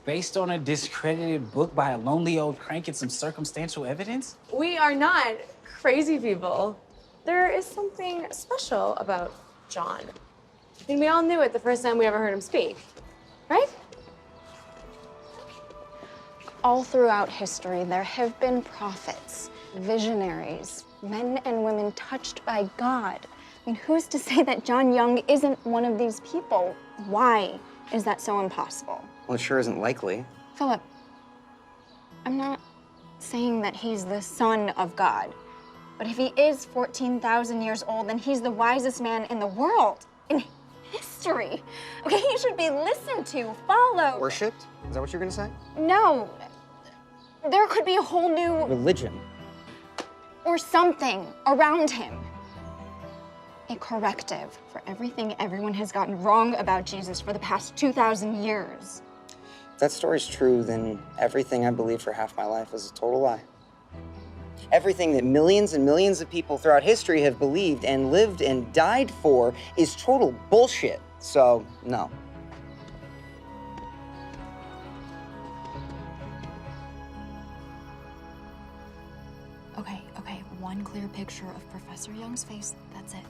Based on a discredited book by a lonely old crank and some circumstantial evidence? We are not crazy people. There is something special about John. I mean, we all knew it the first time we ever heard him speak, right? All throughout history, there have been prophets, visionaries, men and women touched by God. I mean, who's to say that John Young isn't one of these people? Why is that so impossible? Well, it sure isn't likely. Philip, I'm not saying that he's the son of God, but if he is 14,000 years old, then he's the wisest man in the world, in history. Okay, he should be listened to, followed. Worshipped? Is that what you're gonna say? No, there could be a whole new Religion. or something around him. A corrective for everything everyone has gotten wrong about Jesus for the past 2,000 years. If that story's true, then everything I believed for half my life is a total lie. Everything that millions and millions of people throughout history have believed and lived and died for is total bullshit. So, no. Okay, one clear picture of Professor Young's face, that's it.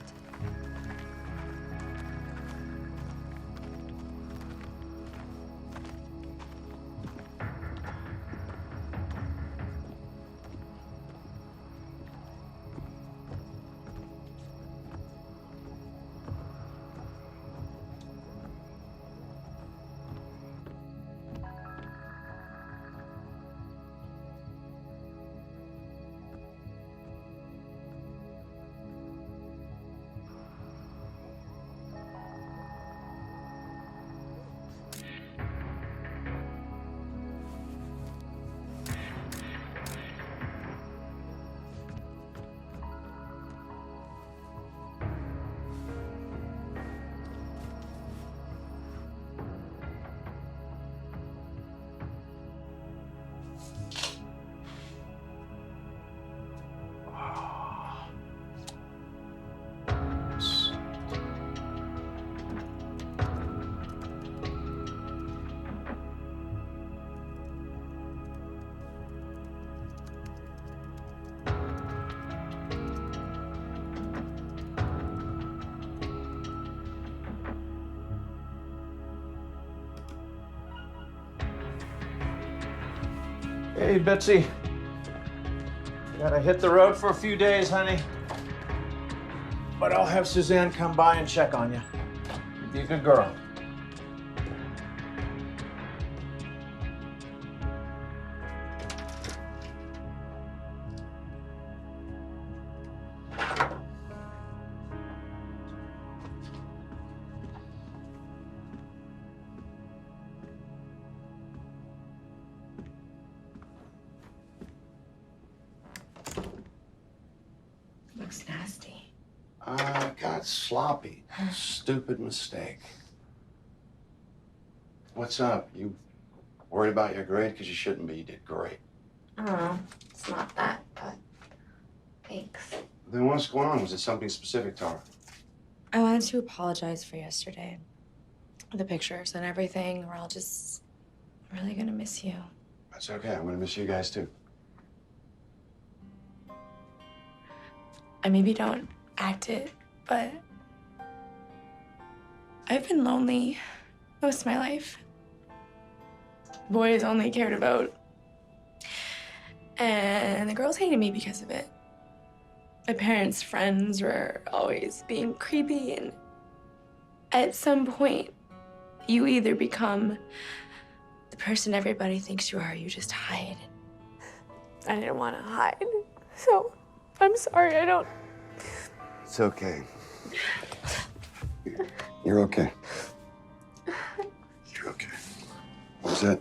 Hey, Betsy. Gotta hit the road for a few days, honey. But I'll have Suzanne come by and check on you. Be a good girl. Looks nasty. I got sloppy. Stupid mistake. What's up? You worried about your grade? Because you shouldn't be. You did great. Oh, it's not that, but thanks. Then what's going on? Was it something specific, Tara? I wanted to apologize for yesterday. The pictures and everything. We're all just really gonna miss you. That's okay. I'm gonna miss you guys too. I maybe don't act it, but I've been lonely most of my life. Boys only cared about, and the girls hated me because of it. My parents' friends were always being creepy, and at some point, you either become the person everybody thinks you are, or you just hide. I didn't want to hide, so I'm sorry, I don't... It's okay. You're okay. You're okay. What was that?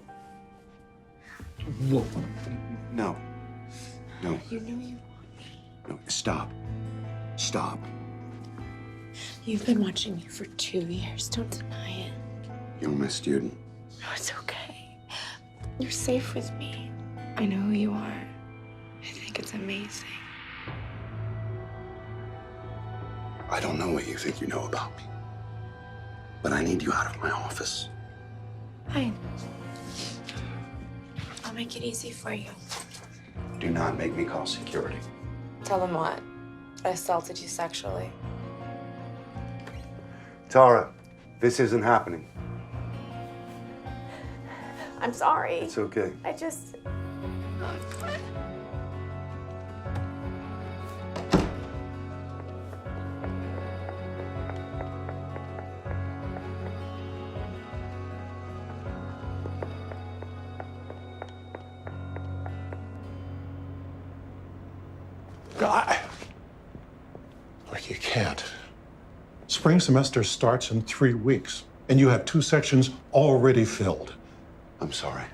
Whoa. No. No. You know you... No, stop. Stop. You've been watching me for 2 years. Don't deny it. You're my student. No, it's okay. You're safe with me. I know who you are. I think it's amazing. I don't know what you think you know about me, but I need you out of my office. Fine. I'll make it easy for you. Do not make me call security. Tell them what? I assaulted you sexually. Tara, this isn't happening. I'm sorry. It's okay. I just... Look, you can't. Spring semester starts in 3 weeks, and you have 2 sections already filled. I'm sorry.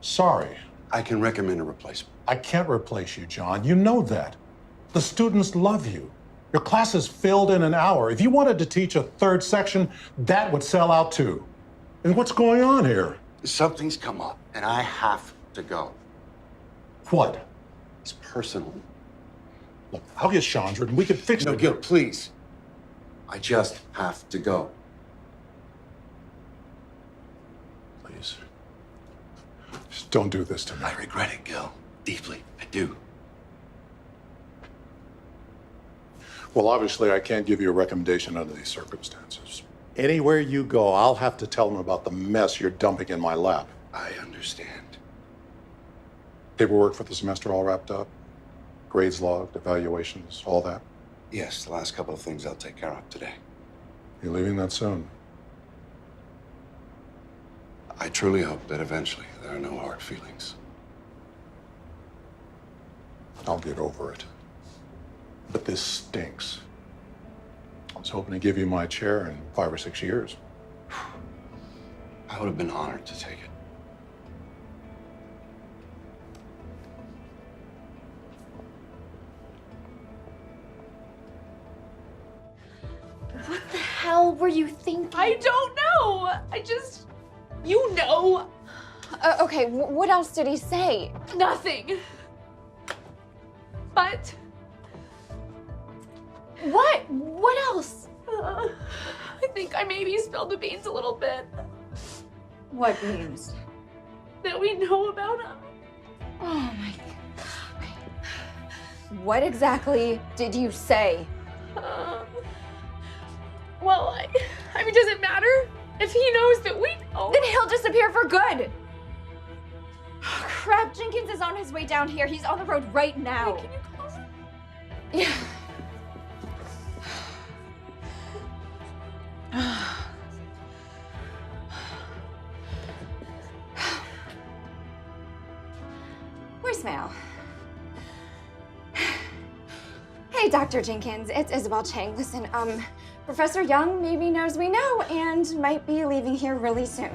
Sorry. I can recommend a replacement. I can't replace you, John. You know that. The students love you. Your class is filled in an hour. If you wanted to teach a 3rd section, that would sell out too. And what's going on here? Something's come up, and I have to go. What? It's personal. Look, I'll get Chandra and we can fix it. No, Gil, please. I just have to go. Please. Just don't do this to me. I regret it, Gil. Deeply. I do. Well, obviously, I can't give you a recommendation under these circumstances. Anywhere you go, I'll have to tell them about the mess you're dumping in my lap. I understand. Paperwork for the semester all wrapped up? Grades logged, evaluations, all that? Yes, the last couple of things I'll take care of today. You're leaving that soon? I truly hope that eventually there are no hard feelings. I'll get over it. But this stinks. I was hoping to give you my chair in 5 or 6 years. I would have been honored to take it. What the hell were you thinking? I don't know. I just... You know. Okay, what else did he say? Nothing. But... What? What else? I think I maybe spilled the beans a little bit. What beans? That we know about him. Oh my God. Okay. What exactly did you say? Well, I mean, does it matter? If he knows that we know. Then he'll disappear for good. Crap, Jenkins is on his way down here. He's on the road right now. Wait, can you call him? Yeah. Voicemail. Hey, Dr. Jenkins, it's Isabel Chang. Listen, Professor Young maybe knows we know and might be leaving here really soon.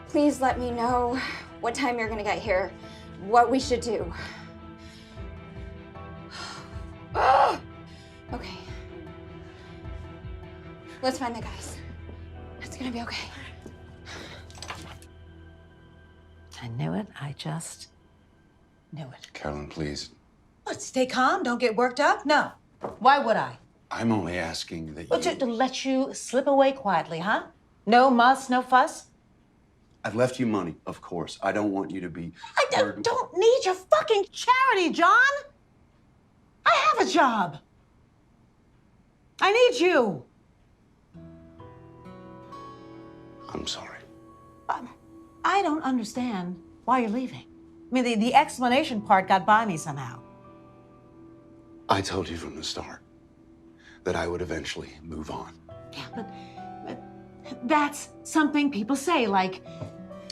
Please let me know what time you're gonna get here, what we should do. Let's find the guys. It's gonna be okay. I knew it. I just knew it. Carolyn, please. What, stay calm? Don't get worked up? No. Why would I? I'm only asking that Well, you... to let you slip away quietly, huh? No muss, no fuss? I've left you money, of course. I don't want you to be... I don't need your fucking charity, John. I have a job. I need you. I'm sorry. I don't understand why you're leaving. I mean, the explanation part got by me somehow. I told you from the start that I would eventually move on. Yeah, but that's something people say, like,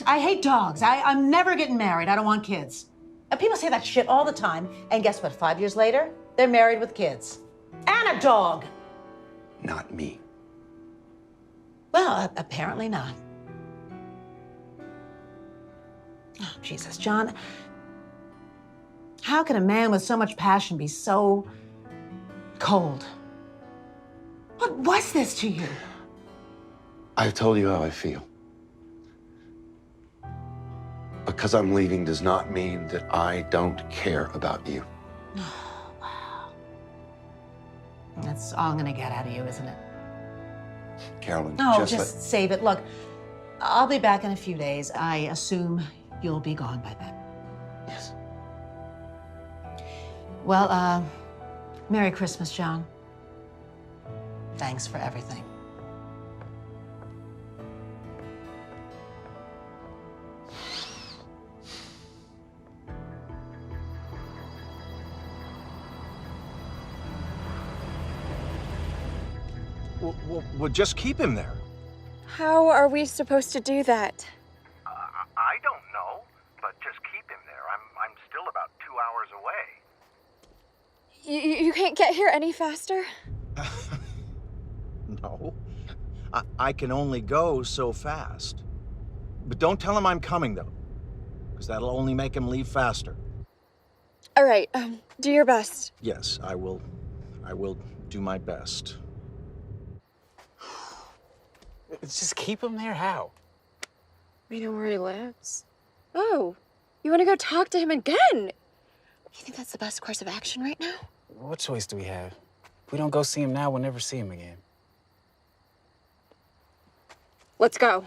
I hate dogs. I'm never getting married. I don't want kids. And people say that shit all the time, and guess what? 5 years later, they're married with kids. And a dog. Not me. Well, apparently not. Oh, Jesus, John. How can a man with so much passion be so cold? What was this to you? I've told you how I feel. Because I'm leaving does not mean that I don't care about you. Oh, wow. That's all I'm gonna get out of you, isn't it? Carolyn, No, just save it. Look, I'll be back in a few days. I assume you'll be gone by then. Yes. Well, Merry Christmas, John. Thanks for everything. Well, just keep him there. How are we supposed to do that? I don't know, but just keep him there. I'm still about 2 hours away. You can't get here any faster? No. I can only go so fast. But don't tell him I'm coming, though, because that'll only make him leave faster. All right, do your best. Yes, I will do my best. Just keep him there? How? We know where he lives. Oh, you want to go talk to him again? You think that's the best course of action right now? What choice do we have? If we don't go see him now, we'll never see him again. Let's go.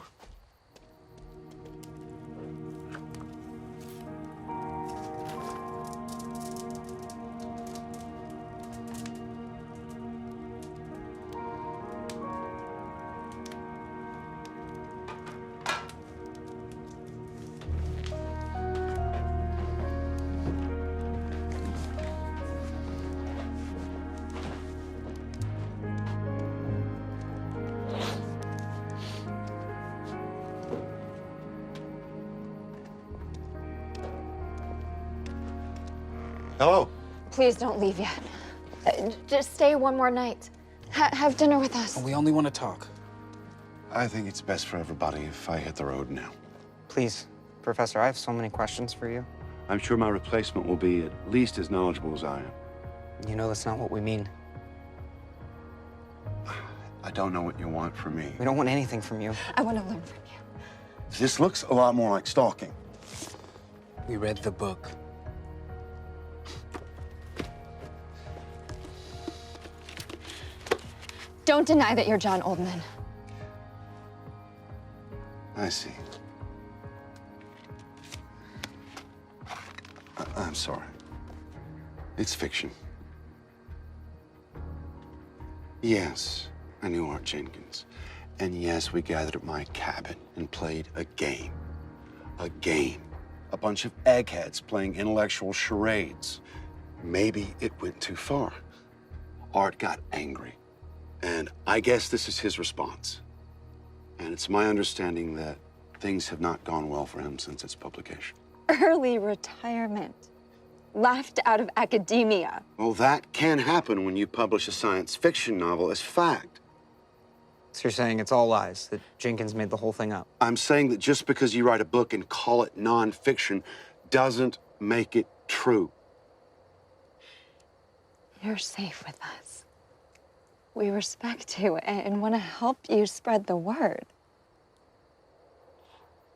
Hello. Please don't leave yet. Just stay one more night. Have dinner with us. We only want to talk. I think it's best for everybody if I hit the road now. Please, Professor, I have so many questions for you. I'm sure my replacement will be at least as knowledgeable as I am. You know that's not what we mean. I don't know what you want from me. We don't want anything from you. I want to learn from you. This looks a lot more like stalking. We read the book. Don't deny that you're John Oldman. I see. I'm sorry. It's fiction. Yes, I knew Art Jenkins. And yes, we gathered at my cabin and played a game. A game. A bunch of eggheads playing intellectual charades. Maybe it went too far. Art got angry. And I guess this is his response. And it's my understanding that things have not gone well for him since its publication. Early retirement. Left out of academia. Well, that can happen when you publish a science fiction novel as fact. So you're saying it's all lies, that Jenkins made the whole thing up? I'm saying that just because you write a book and call it nonfiction doesn't make it true. You're safe with us. We respect you and want to help you spread the word.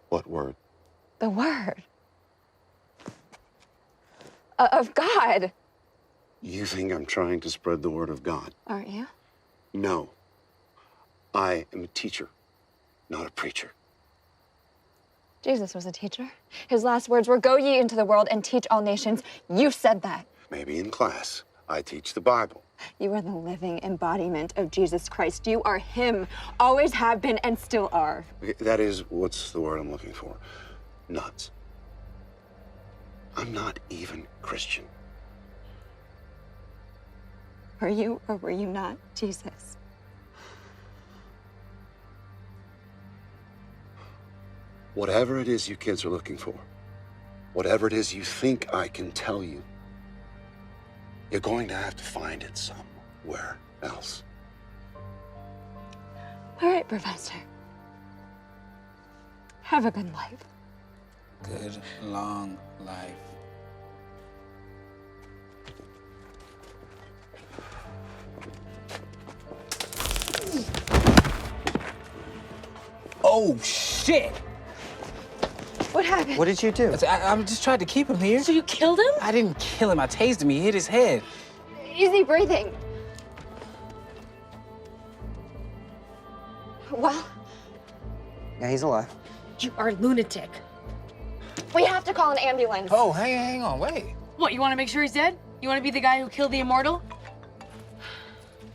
What word? The word. Of God. You think I'm trying to spread the word of God? Aren't you? No. I am a teacher, not a preacher. Jesus was a teacher. His last words were, "Go ye into the world and teach all nations." You said that. Maybe in class. I teach the Bible. You are the living embodiment of Jesus Christ. You are him. Always have been and still are. Okay, that is, what's the word I'm looking for? Nuts. I'm not even Christian. Were you or were you not Jesus? Whatever it is you kids are looking for, whatever it is you think I can tell you, you're going to have to find it somewhere else. All right, Professor. Have a good life. Good, long life. Oh, shit! What happened? What did you do? I just tried to keep him here. So you killed him? I didn't kill him. I tased him. He hit his head. Is he breathing? Well, Yeah, he's alive. You are a lunatic. we have to call an ambulance. Oh, hang on, wait. What, you want to make sure he's dead? You want to be the guy who killed the immortal?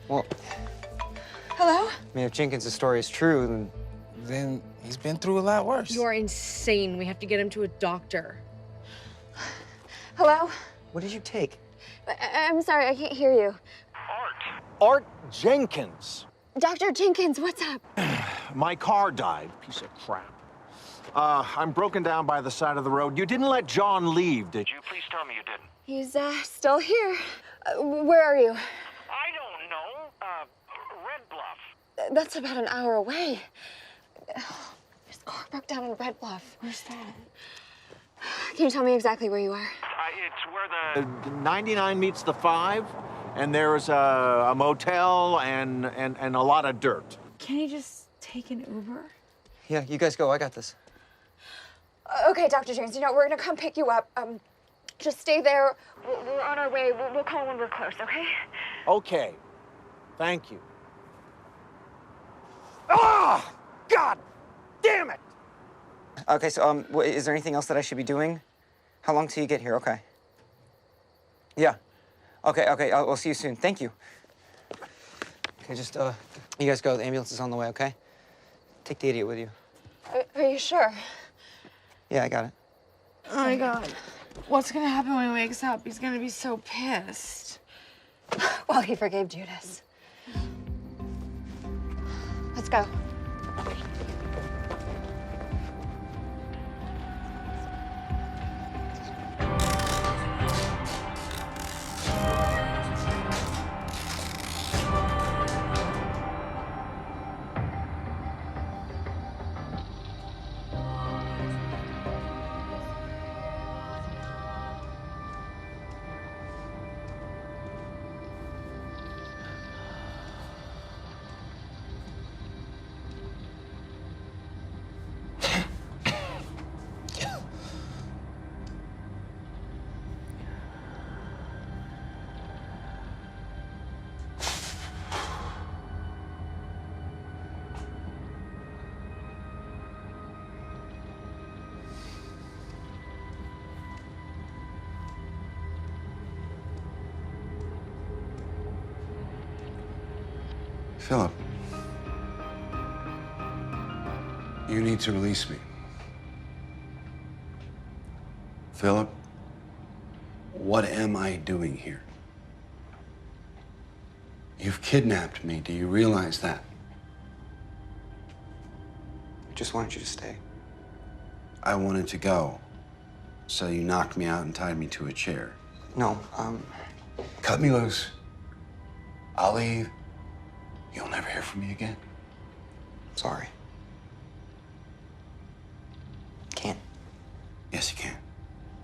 Well, Hello? I mean, if Jenkins' story is true, Then he's been through a lot worse. You are insane. We have to get him to a doctor. Hello? what did you take? I'm sorry, I can't hear you. Art Jenkins. Dr. Jenkins, what's up? My car died. Piece of crap. I'm broken down by the side of the road. You didn't let John leave, did you? Please tell me you didn't. He's still here. Where are you? I don't know. Red Bluff. That's about an hour away. His car broke down in Red Bluff. Where's that? Can you tell me exactly where you are? It's where the 99 meets the 5, and there's a motel and a lot of dirt. Can you just take an Uber? Yeah, you guys go. I got this. Okay, Dr. Jenkins, you know, we're gonna come pick you up. Just stay there. We're on our way. We'll call when we're close, okay? Okay. Thank you. Ah! God damn it! Okay, so, is there anything else that I should be doing? How long till you get here? Okay. Yeah. Okay, I'll see you soon. Thank you. Okay, just, you guys go. The ambulance is on the way, okay? Take the idiot with you. Are you sure? Yeah, I got it. Oh my God. What's gonna happen when he wakes up? He's gonna be so pissed. Well, he forgave Judas. Let's go. Philip, you need to release me. Philip, what am I doing here? You've kidnapped me. Do you realize that? I just wanted you to stay. I wanted to go, so you knocked me out and tied me to a chair. No, Cut me loose. I'll leave. You'll never hear from me again. Sorry. Can't. Yes, you can.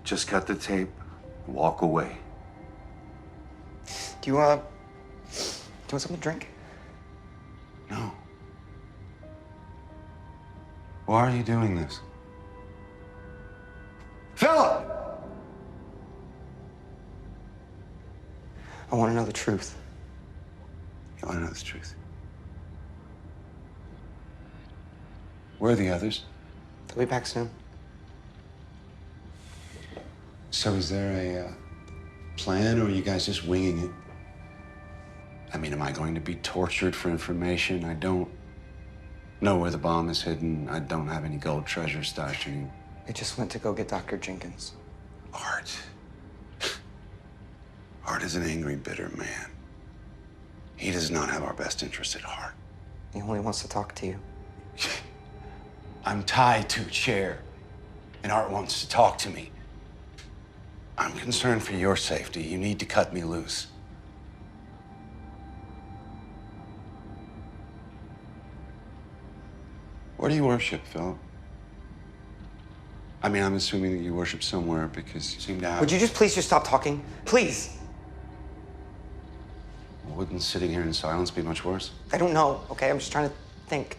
Just cut the tape and walk away. Do you want something to drink? No. Why are you doing this? Philip! I want to know the truth. You want to know the truth? Where are the others? They'll be back soon. So is there a plan, or are you guys just winging it? I mean, am I going to be tortured for information? I don't know where the bomb is hidden. I don't have any gold treasure stashed in. They just went to go get Dr. Jenkins. Art. Art is an angry, bitter man. He does not have our best interest at heart. He only wants to talk to you. I'm tied to a chair, and Art wants to talk to me. I'm concerned for your safety. You need to cut me loose. Where do you worship, Phil? I mean, I'm assuming that you worship somewhere because you seem to have... Would you just please just stop talking? Please. Wouldn't sitting here in silence be much worse? I don't know, okay? I'm just trying to think.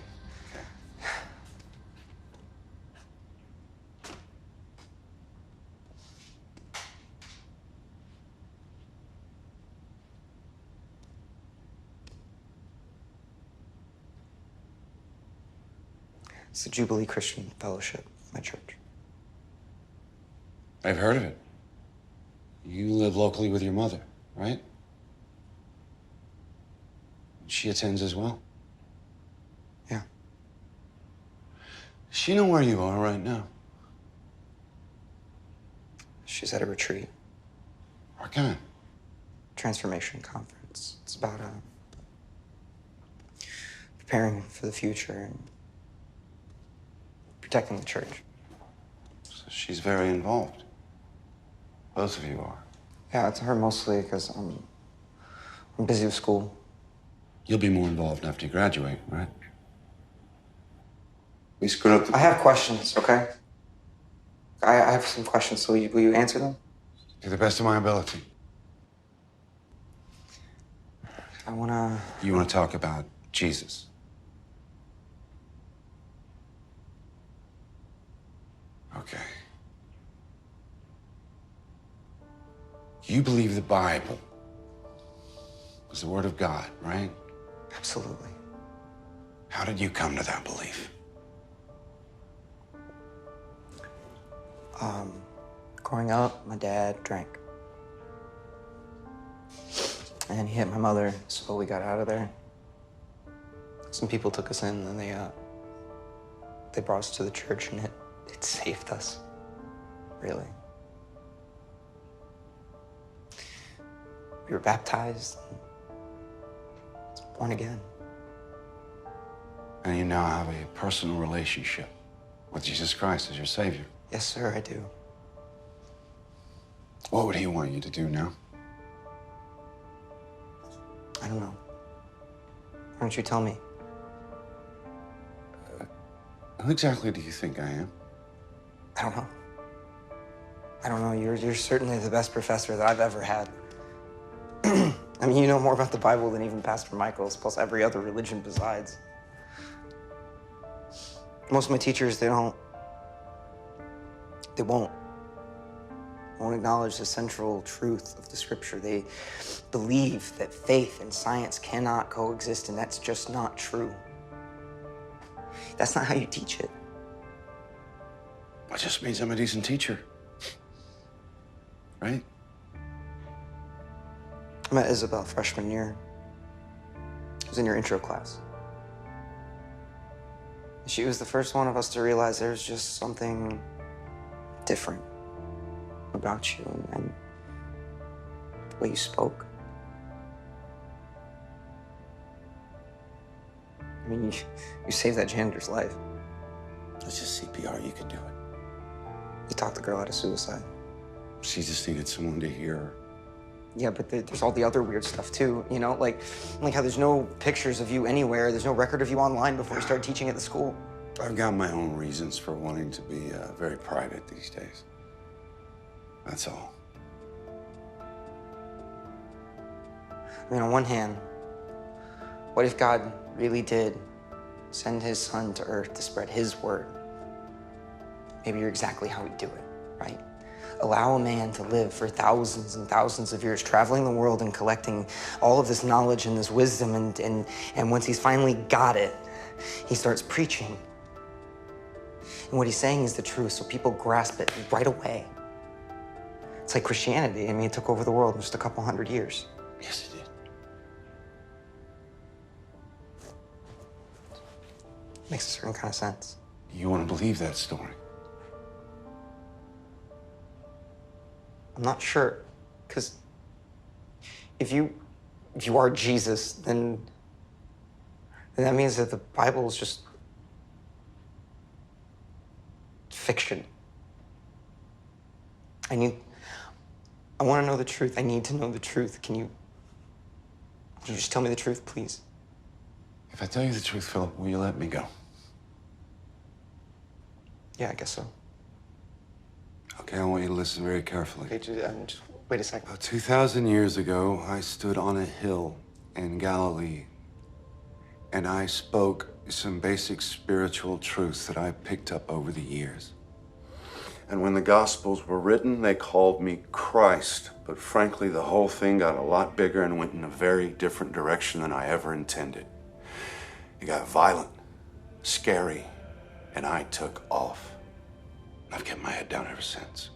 It's the Jubilee Christian Fellowship, my church. I've heard of it. You live locally with your mother, right? She attends as well? Yeah. Does she know where you are right now? She's at a retreat. What kind? Transformation conference. It's about preparing for the future and protecting the church. So she's very involved. Both of you are. Yeah, it's her mostly because I'm busy with school. You'll be more involved after you graduate, right? We screwed up the... I have questions, okay? I have some questions, so will you answer them? To the best of my ability. I wanna... You want to talk about Jesus? Okay. You believe the Bible was the Word of God, right? Absolutely. How did you come to that belief? Growing up, my dad drank. And he hit my mother, so we got out of there. Some people took us in, and they brought us to the church, and it saved us, really. We were baptized, born again. And you now have a personal relationship with Jesus Christ as your Savior. Yes, sir, I do. What would he want you to do now? I don't know. Why don't you tell me? Who exactly do you think I am? I don't know. I don't know. You're certainly the best professor that I've ever had. I mean, you know more about the Bible than even Pastor Michael's, plus every other religion besides. Most of my teachers, they won't acknowledge the central truth of the scripture. They believe that faith and science cannot coexist, and that's just not true. That's not how you teach it. That just means I'm a decent teacher. Right? I met Isabel freshman year. It was in your intro class. She was the first one of us to realize there's just something different about you and the way you spoke. I mean, you saved that janitor's life. It's just CPR, you can do it. You talked the girl out of suicide. She just needed someone to hear her. Yeah, but there's all the other weird stuff too, you know? Like how there's no pictures of you anywhere, there's no record of you online before you started teaching at the school. I've got my own reasons for wanting to be very private these days. That's all. I mean, on one hand, What if God really did send his son to earth to spread his word? Maybe you're exactly how he'd do it, right? Allow a man to live for thousands and thousands of years, traveling the world and collecting all of this knowledge and this wisdom, and once he's finally got it, he starts preaching. And what he's saying is the truth, so people grasp it right away. It's like Christianity. I mean, it took over the world in just a couple hundred years. Yes, it did. Makes a certain kind of sense. You want to believe that story? I'm not sure, because if you are Jesus, then that means that the Bible is just fiction. I want to know the truth. I need to know the truth. Can you just tell me the truth, please? If I tell you the truth, Philip, will you let me go? Yeah, I guess so. Okay, I want you to listen very carefully. Okay, just wait a second. About 2,000 years ago, I stood on a hill in Galilee, and I spoke some basic spiritual truths that I picked up over the years. And when the Gospels were written, they called me Christ. But frankly, the whole thing got a lot bigger and went in a very different direction than I ever intended. It got violent, scary, and I took off. I've kept my head down ever since.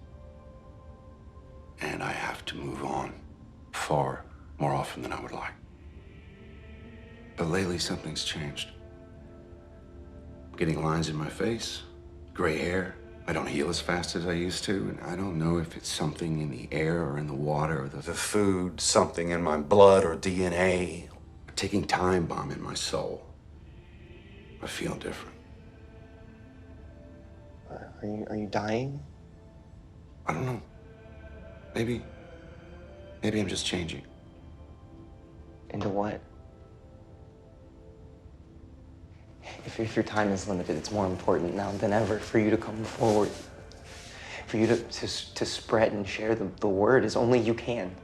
And I have to move on far more often than I would like. But lately, something's changed. I'm getting lines in my face, gray hair. I don't heal as fast as I used to, and I don't know if it's something in the air or in the water or the food, something in my blood or DNA, a ticking time bomb in my soul. I feel different. Are you dying? I don't know. Maybe I'm just changing. Into what? If your time is limited, it's more important now than ever for you to come forward. For you to spread and share the word as only you can.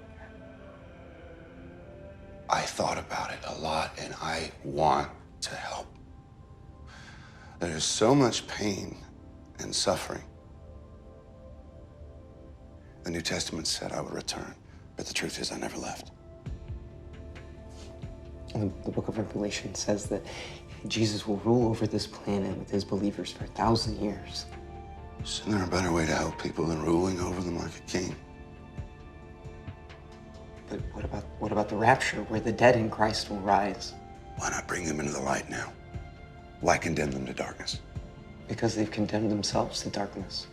I thought about it a lot, and I want to help. There's so much pain and suffering. The New Testament said I would return, but the truth is I never left. And the book of Revelation says that Jesus will rule over this planet with his believers for 1,000 years. Isn't there a better way to help people than ruling over them like a king? But what about the rapture, where the dead in Christ will rise? Why not bring them into the light now? Why condemn them to darkness? Because they've condemned themselves to darkness.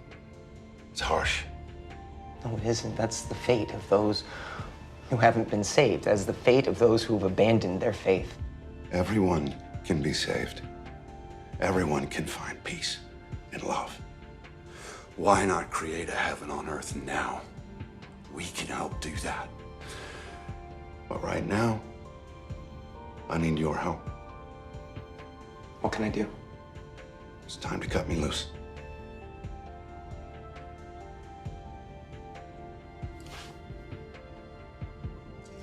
It's harsh. No, it isn't. That's the fate of those who haven't been saved, as the fate of those who have abandoned their faith. Everyone can be saved. Everyone can find peace and love. Why not create a heaven on earth now? We can help do that. But right now, I need your help. What can I do? It's time to cut me loose.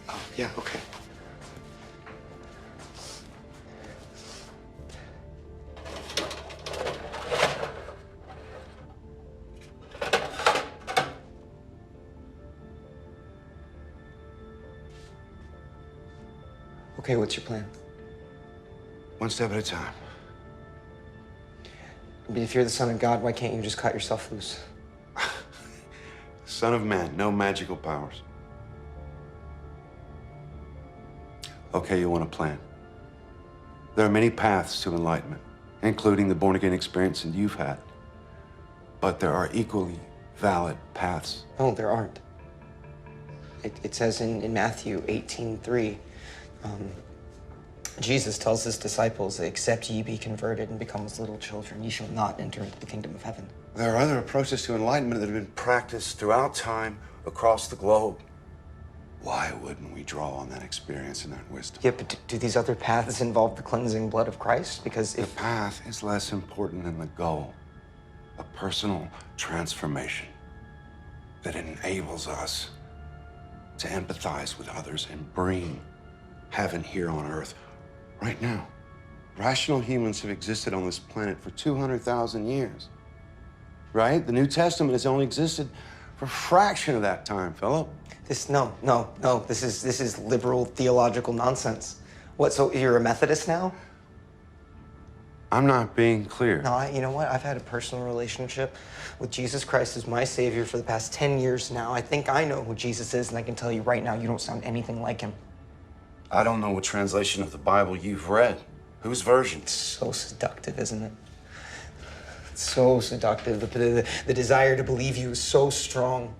Oh, yeah, okay. Okay, what's your plan? One step at a time. But if you're the Son of God, why can't you just cut yourself loose? Son of man, no magical powers. Okay, you want a plan. There are many paths to enlightenment, including the born-again experience that you've had. But there are equally valid paths. No, there aren't. It says in Matthew 18:3, Jesus tells his disciples, except ye be converted and become as little children, ye shall not enter into the kingdom of heaven. There are other approaches to enlightenment that have been practiced throughout time across the globe. Why wouldn't we draw on that experience and that wisdom? Yeah, but do these other paths involve the cleansing blood of Christ? Because the path is less important than the goal. A personal transformation that enables us to empathize with others and bring heaven here on earth right now. Rational humans have existed on this planet for 200,000 years, right? The New Testament has only existed for a fraction of that time, Philip. No. This is liberal theological nonsense. What, so you're a Methodist now? I'm not being clear. No, you know what? I've had a personal relationship with Jesus Christ as my Savior for the past 10 years now. I think I know who Jesus is, and I can tell you right now, you don't sound anything like him. I don't know what translation of the Bible you've read. Whose version? It's so seductive, isn't it? It's so seductive. The desire to believe you is so strong.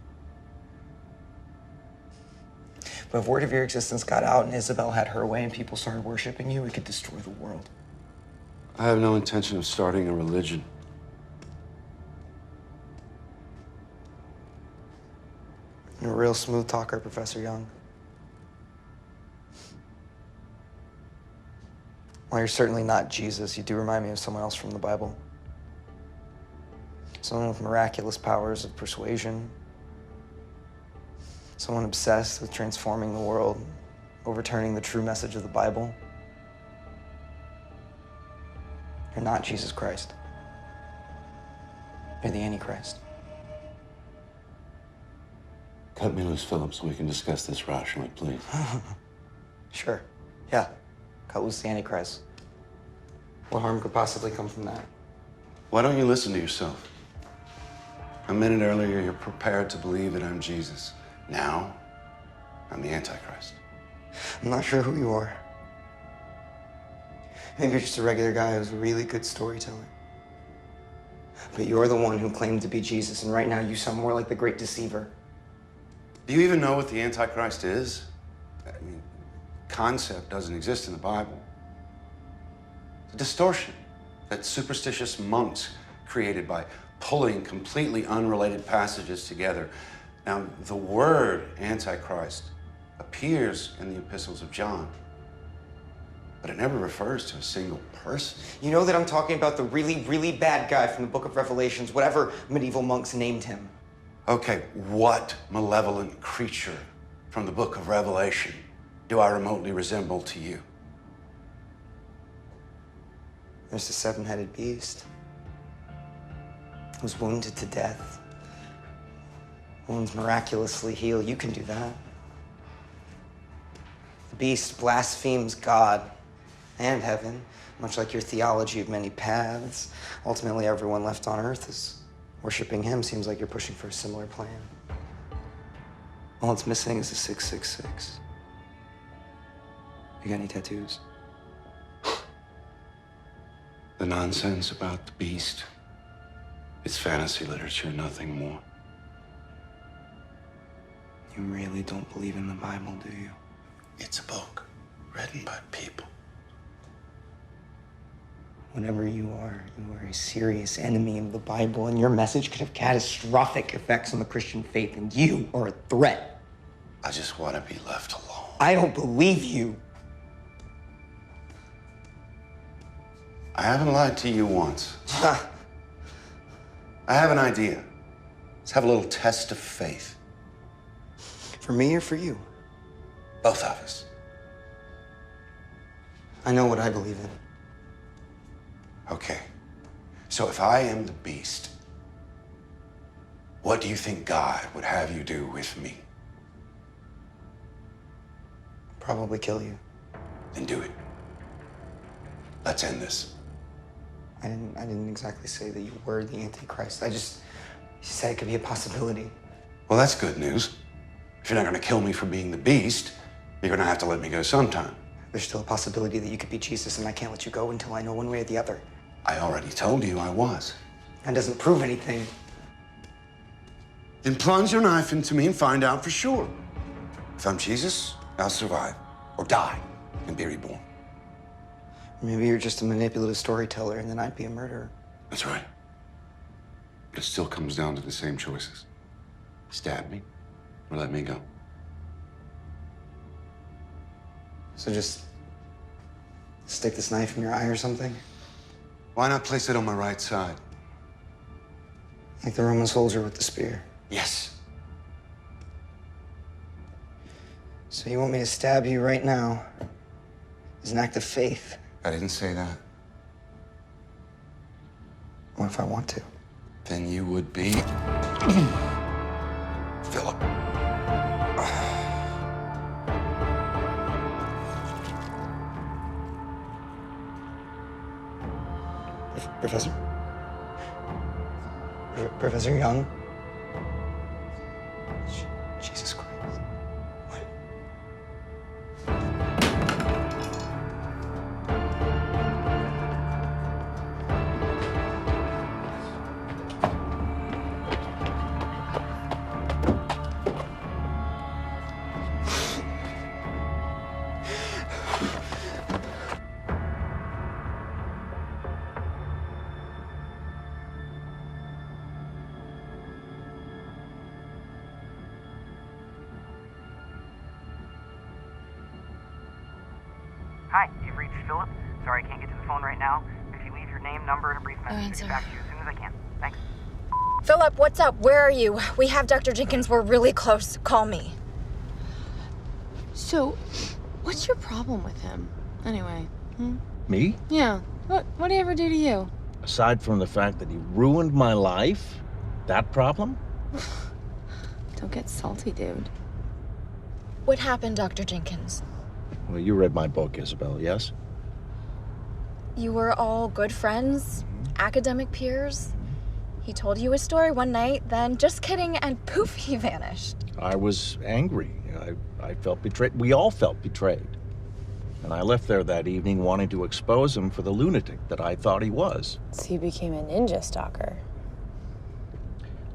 But if word of your existence got out and Isabel had her way and people started worshiping you, it could destroy the world. I have no intention of starting a religion. You're a real smooth talker, Professor Young. While you're certainly not Jesus, you do remind me of someone else from the Bible. Someone with miraculous powers of persuasion. Someone obsessed with transforming the world, overturning the true message of the Bible. You're not Jesus Christ. You're the Antichrist. Cut me loose, Philip, so we can discuss this rationally, please. Sure. Yeah. Cut loose the Antichrist. What harm could possibly come from that? Why don't you listen to yourself? A minute earlier, you're prepared to believe that I'm Jesus. Now, I'm the Antichrist. I'm not sure who you are. Maybe you're just a regular guy who's a really good storyteller. But you're the one who claimed to be Jesus, and right now you sound more like the great deceiver. Do you even know what the Antichrist is? I mean, concept doesn't exist in the Bible. It's a distortion that superstitious monks created by pulling completely unrelated passages together. Now, the word Antichrist appears in the epistles of John, but it never refers to a single person. You know that I'm talking about the really, really bad guy from the Book of Revelations, whatever medieval monks named him. Okay, what malevolent creature from the Book of Revelation do I remotely resemble to you? There's the seven-headed beast who's wounded to death. Wounds miraculously heal. You can do that. The beast blasphemes God and heaven, much like your theology of many paths. Ultimately, everyone left on earth is worshiping him. Seems like you're pushing for a similar plan. All it's missing is a 666. You got any tattoos? The nonsense about the beast, it's fantasy literature, nothing more. You really don't believe in the Bible, do you? It's a book written by people. Whatever you are a serious enemy of the Bible, and your message could have catastrophic effects on the Christian faith, and you are a threat. I just want to be left alone. I don't believe you. I haven't lied to you once. I have an idea. Let's have a little test of faith. For me or for you? Both of us. I know what I believe in. Okay. So if I am the beast, what do you think God would have you do with me? Probably kill you. Then do it. Let's end this. I didn't exactly say that you were the Antichrist. You said it could be a possibility. Well, that's good news. If you're not going to kill me for being the beast, you're going to have to let me go sometime. There's still a possibility that you could be Jesus, and I can't let you go until I know one way or the other. I already told you I was. That doesn't prove anything. Then plunge your knife into me and find out for sure. If I'm Jesus, I'll survive, or die, and be reborn. Maybe you're just a manipulative storyteller, and then I'd be a murderer. That's right. But it still comes down to the same choices. Stab me, or let me go. So just stick this knife in your eye or something? Why not place it on my right side? Like the Roman soldier with the spear. Yes. So you want me to stab you right now is an act of faith. I didn't say that. What if I want to? Then you would be Philip. Professor? Professor Young? Jesus Christ. Hi, you've reached Philip. Sorry I can't get to the phone right now. If you leave your name, number, and a brief message, I'll get back to you as soon as I can. Thanks. Philip, what's up? Where are you? We have Dr. Jenkins. We're really close. Call me. So, what's your problem with him, anyway? Me? Yeah. What did he ever do to you? Aside from the fact that he ruined my life, that problem? Don't get salty, dude. What happened, Dr. Jenkins? Well, you read my book, Isabel, yes? You were all good friends, academic peers. He told you a story one night, then just kidding, and poof, he vanished. I was angry. I felt betrayed. We all felt betrayed. And I left there that evening wanting to expose him for the lunatic that I thought he was. So you became a ninja stalker.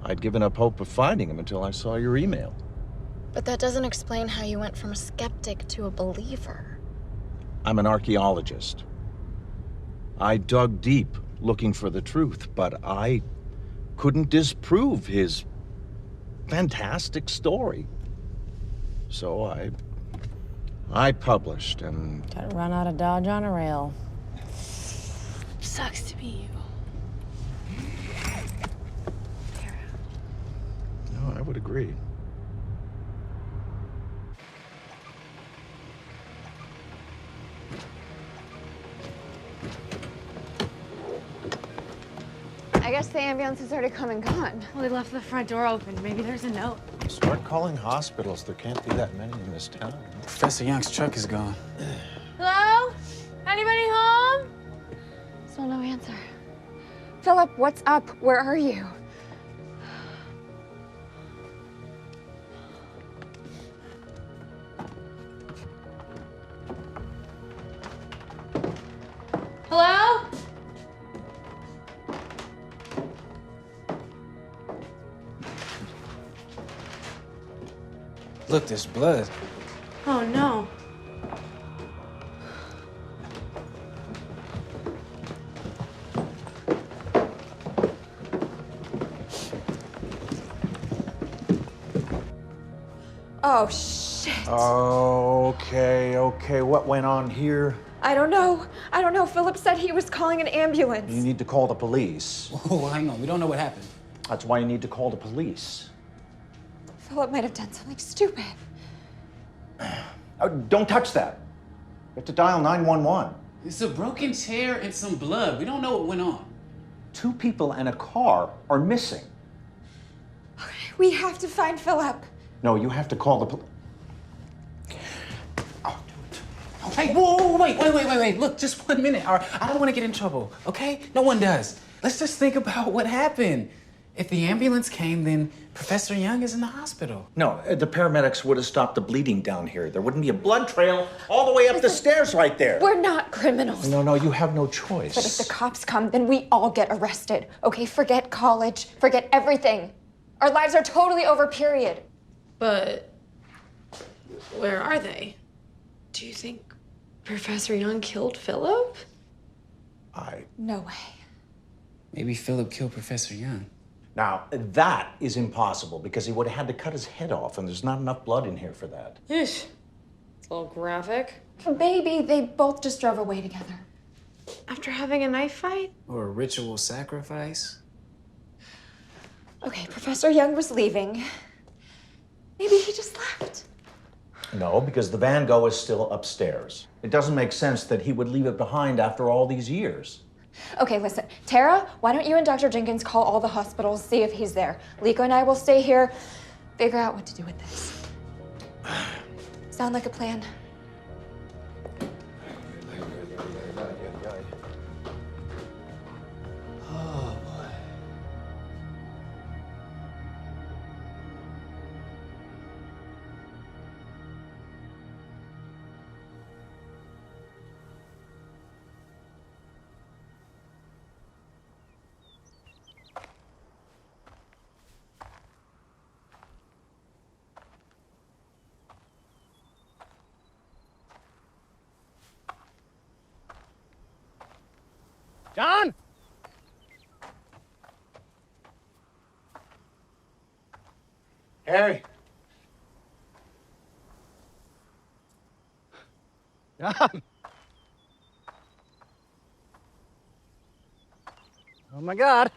I'd given up hope of finding him until I saw your email. But that doesn't explain how you went from a skeptic to a believer. I'm an archaeologist. I dug deep looking for the truth, but I couldn't disprove his fantastic story. So I published and... Got run out of Dodge on a rail. Sucks to be you. No, I would agree. I guess the ambulance has already come and gone. Well, they left the front door open. Maybe there's a note. Start calling hospitals. There can't be that many in this town. Professor Young's truck is gone. Hello? Anybody home? Still no answer. Philip, what's up? Where are you? Hello? Look, there's blood. Oh, no. Oh, shit. Okay. What went on here? I don't know. Philip said he was calling an ambulance. You need to call the police. Oh, hang on. We don't know what happened. That's why you need to call the police. Philip might have done something stupid. Oh, don't touch that. You have to dial 911. It's a broken chair and some blood. We don't know what went on. 2 people and a car are missing. We have to find Philip. No, you have to call the police. Hey, whoa, wait. Look, just 1 minute. All right, I don't want to get in trouble, okay? No one does. Let's just think about what happened. If the ambulance came, then Professor Young is in the hospital. No, the paramedics would have stopped the bleeding down here. There wouldn't be a blood trail all the way up the stairs right there. We're not criminals. No, you have no choice. But if the cops come, then we all get arrested. Okay, forget college, forget everything. Our lives are totally over, period. But where are they? Do you think Professor Young killed Philip? No way. Maybe Philip killed Professor Young. Now, that is impossible because he would have had to cut his head off, and there's not enough blood in here for that. Yeesh. It's a little graphic. Maybe they both just drove away together. After having a knife fight? Or a ritual sacrifice. Okay, Professor Young was leaving. Maybe he just left. No, because the Van Gogh is still upstairs. It doesn't make sense that he would leave it behind after all these years. Okay, listen. Tara, why don't you and Dr. Jenkins call all the hospitals, see if he's there. Liko and I will stay here, figure out what to do with this. Sound like a plan? Oh, boy. John? Harry. John. Oh my God.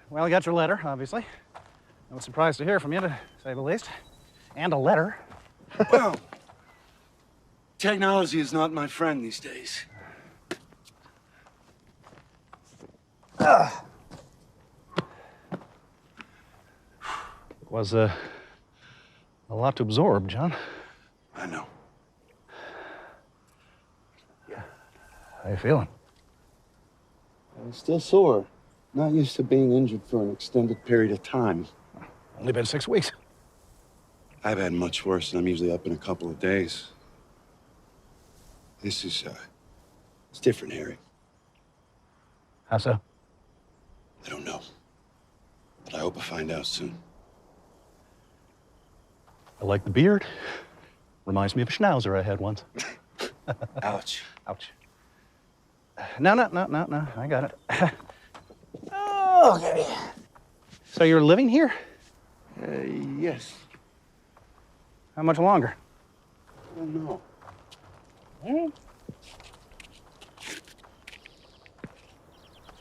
Well, I got your letter, obviously. I was surprised to hear from you, to say the least. And a letter. Well, technology is not my friend these days. It was a lot to absorb, John. I know. How you feeling? I'm still sore. Not used to being injured for an extended period of time. Only been 6 weeks. I've had much worse, and I'm usually up in a couple of days. This is, it's different, Harry. How so? I don't know. But I hope I find out soon. I like the beard. Reminds me of a schnauzer I had once. Ouch. Ouch. No. I got it. Okay. So you're living here? Yes. How much longer? I don't know. Hmm?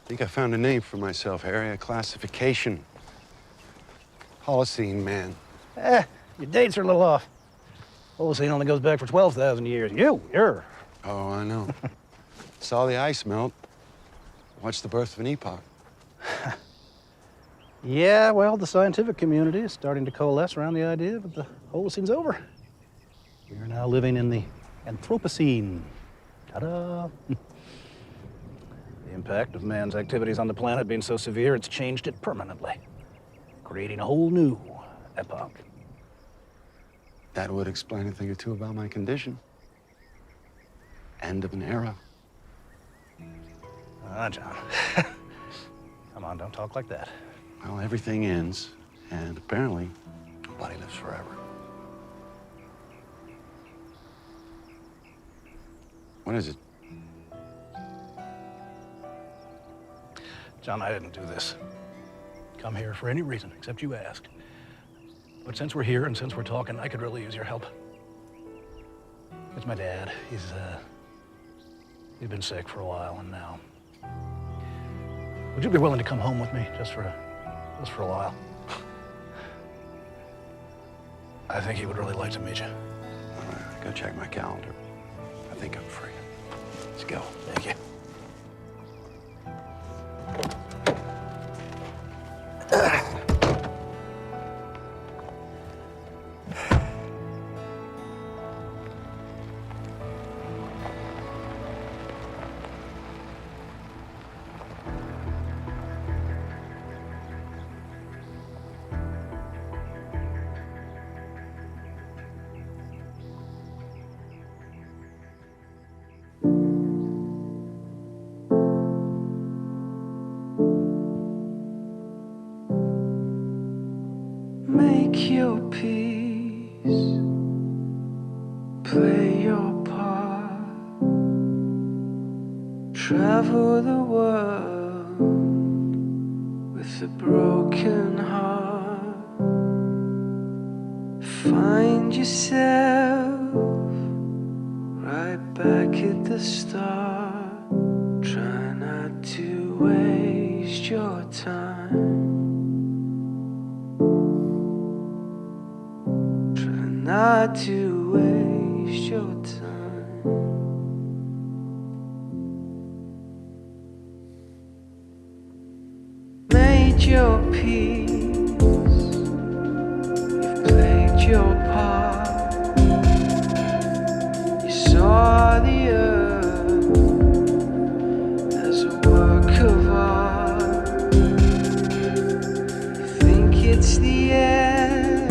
I think I found a name for myself, Harry. A classification. Holocene man. Your dates are a little off. Holocene only goes back for 12,000 years. You're. Oh, I know. Saw the ice melt. Watched the birth of an epoch. Yeah, well, the scientific community is starting to coalesce around the idea that the Holocene's over. We are now living in the Anthropocene. Ta-da! The impact of man's activities on the planet being so severe, it's changed it permanently, creating a whole new epoch. That would explain a thing or two about my condition. End of an era. John. Come on, don't talk like that. Well, everything ends, and apparently, nobody lives forever. What is it? John, I didn't do this. Come here for any reason except you asked. But since we're here and since we're talking, I could really use your help. It's my dad. He's been sick for a while, and now. Would you be willing to come home with me just for a while? I think he would really like to meet you. All right, go check my calendar. I think I'm free. Let's go. Thank you. Make your peace, play your part, travel the world with a broken heart, find yourself right back at the start, try not to waste your time. hard to waste your time. Made your peace, you've played your part. You saw the earth as a work of art. You think it's the end,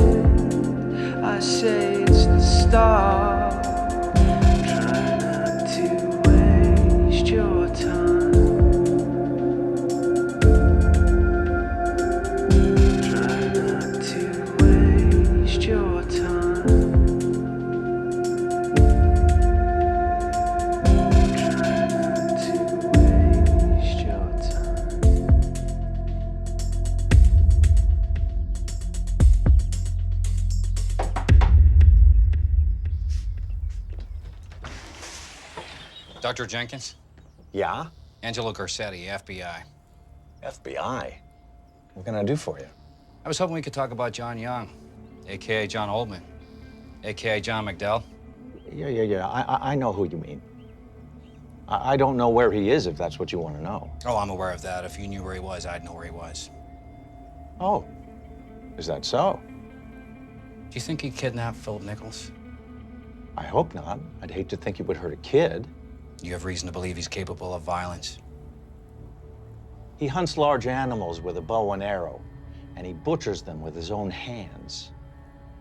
I say it's the start. Try not to waste your time. Try not to waste your time. Try not to waste your time. Dr. Jenkins? Yeah? Angelo Garcetti, FBI. FBI? What can I do for you? I was hoping we could talk about John Young, a.k.a. John Oldman, a.k.a. John McDowell. Yeah. I know who you mean. I don't know where he is, if that's what you want to know. Oh, I'm aware of that. If you knew where he was, I'd know where he was. Oh, is that so? Do you think he kidnapped Philip Nichols? I hope not. I'd hate to think he would hurt a kid. You have reason to believe he's capable of violence. He hunts large animals with a bow and arrow, and he butchers them with his own hands.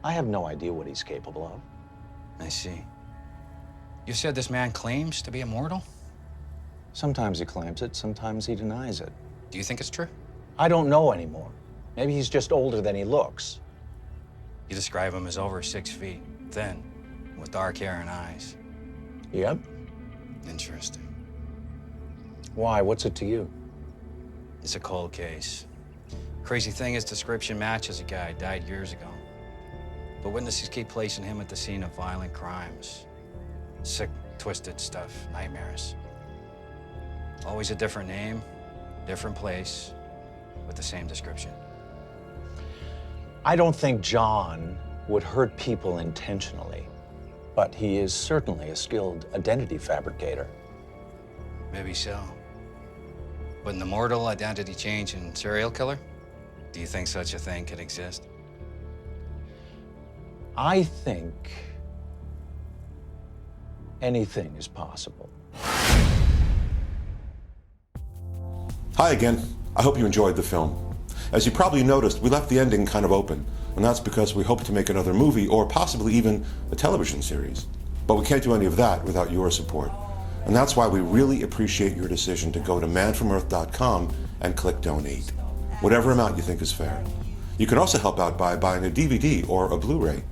I have no idea what he's capable of. I see. You said this man claims to be immortal? Sometimes he claims it, sometimes he denies it. Do you think it's true? I don't know anymore. Maybe he's just older than he looks. You describe him as over 6 feet, thin, with dark hair and eyes. Yep. Interesting. Why? What's it to you? It's a cold case. Crazy thing, his description matches a guy died years ago. But witnesses keep placing him at the scene of violent crimes. Sick, twisted stuff, nightmares. Always a different name, different place, with the same description. I don't think John would hurt people intentionally, but he is certainly a skilled identity fabricator. Maybe so. But an immortal identity change and serial killer? Do you think such a thing could exist? I think anything is possible. Hi again. I hope you enjoyed the film. As you probably noticed, we left the ending kind of open, and that's because we hope to make another movie or possibly even a television series. But we can't do any of that without your support. And that's why we really appreciate your decision to go to manfromearth.com and click donate. Whatever amount you think is fair. You can also help out by buying a DVD or a Blu-ray.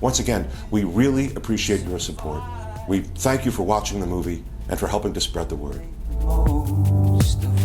Once again, we really appreciate your support. We thank you for watching the movie and for helping to spread the word. Most of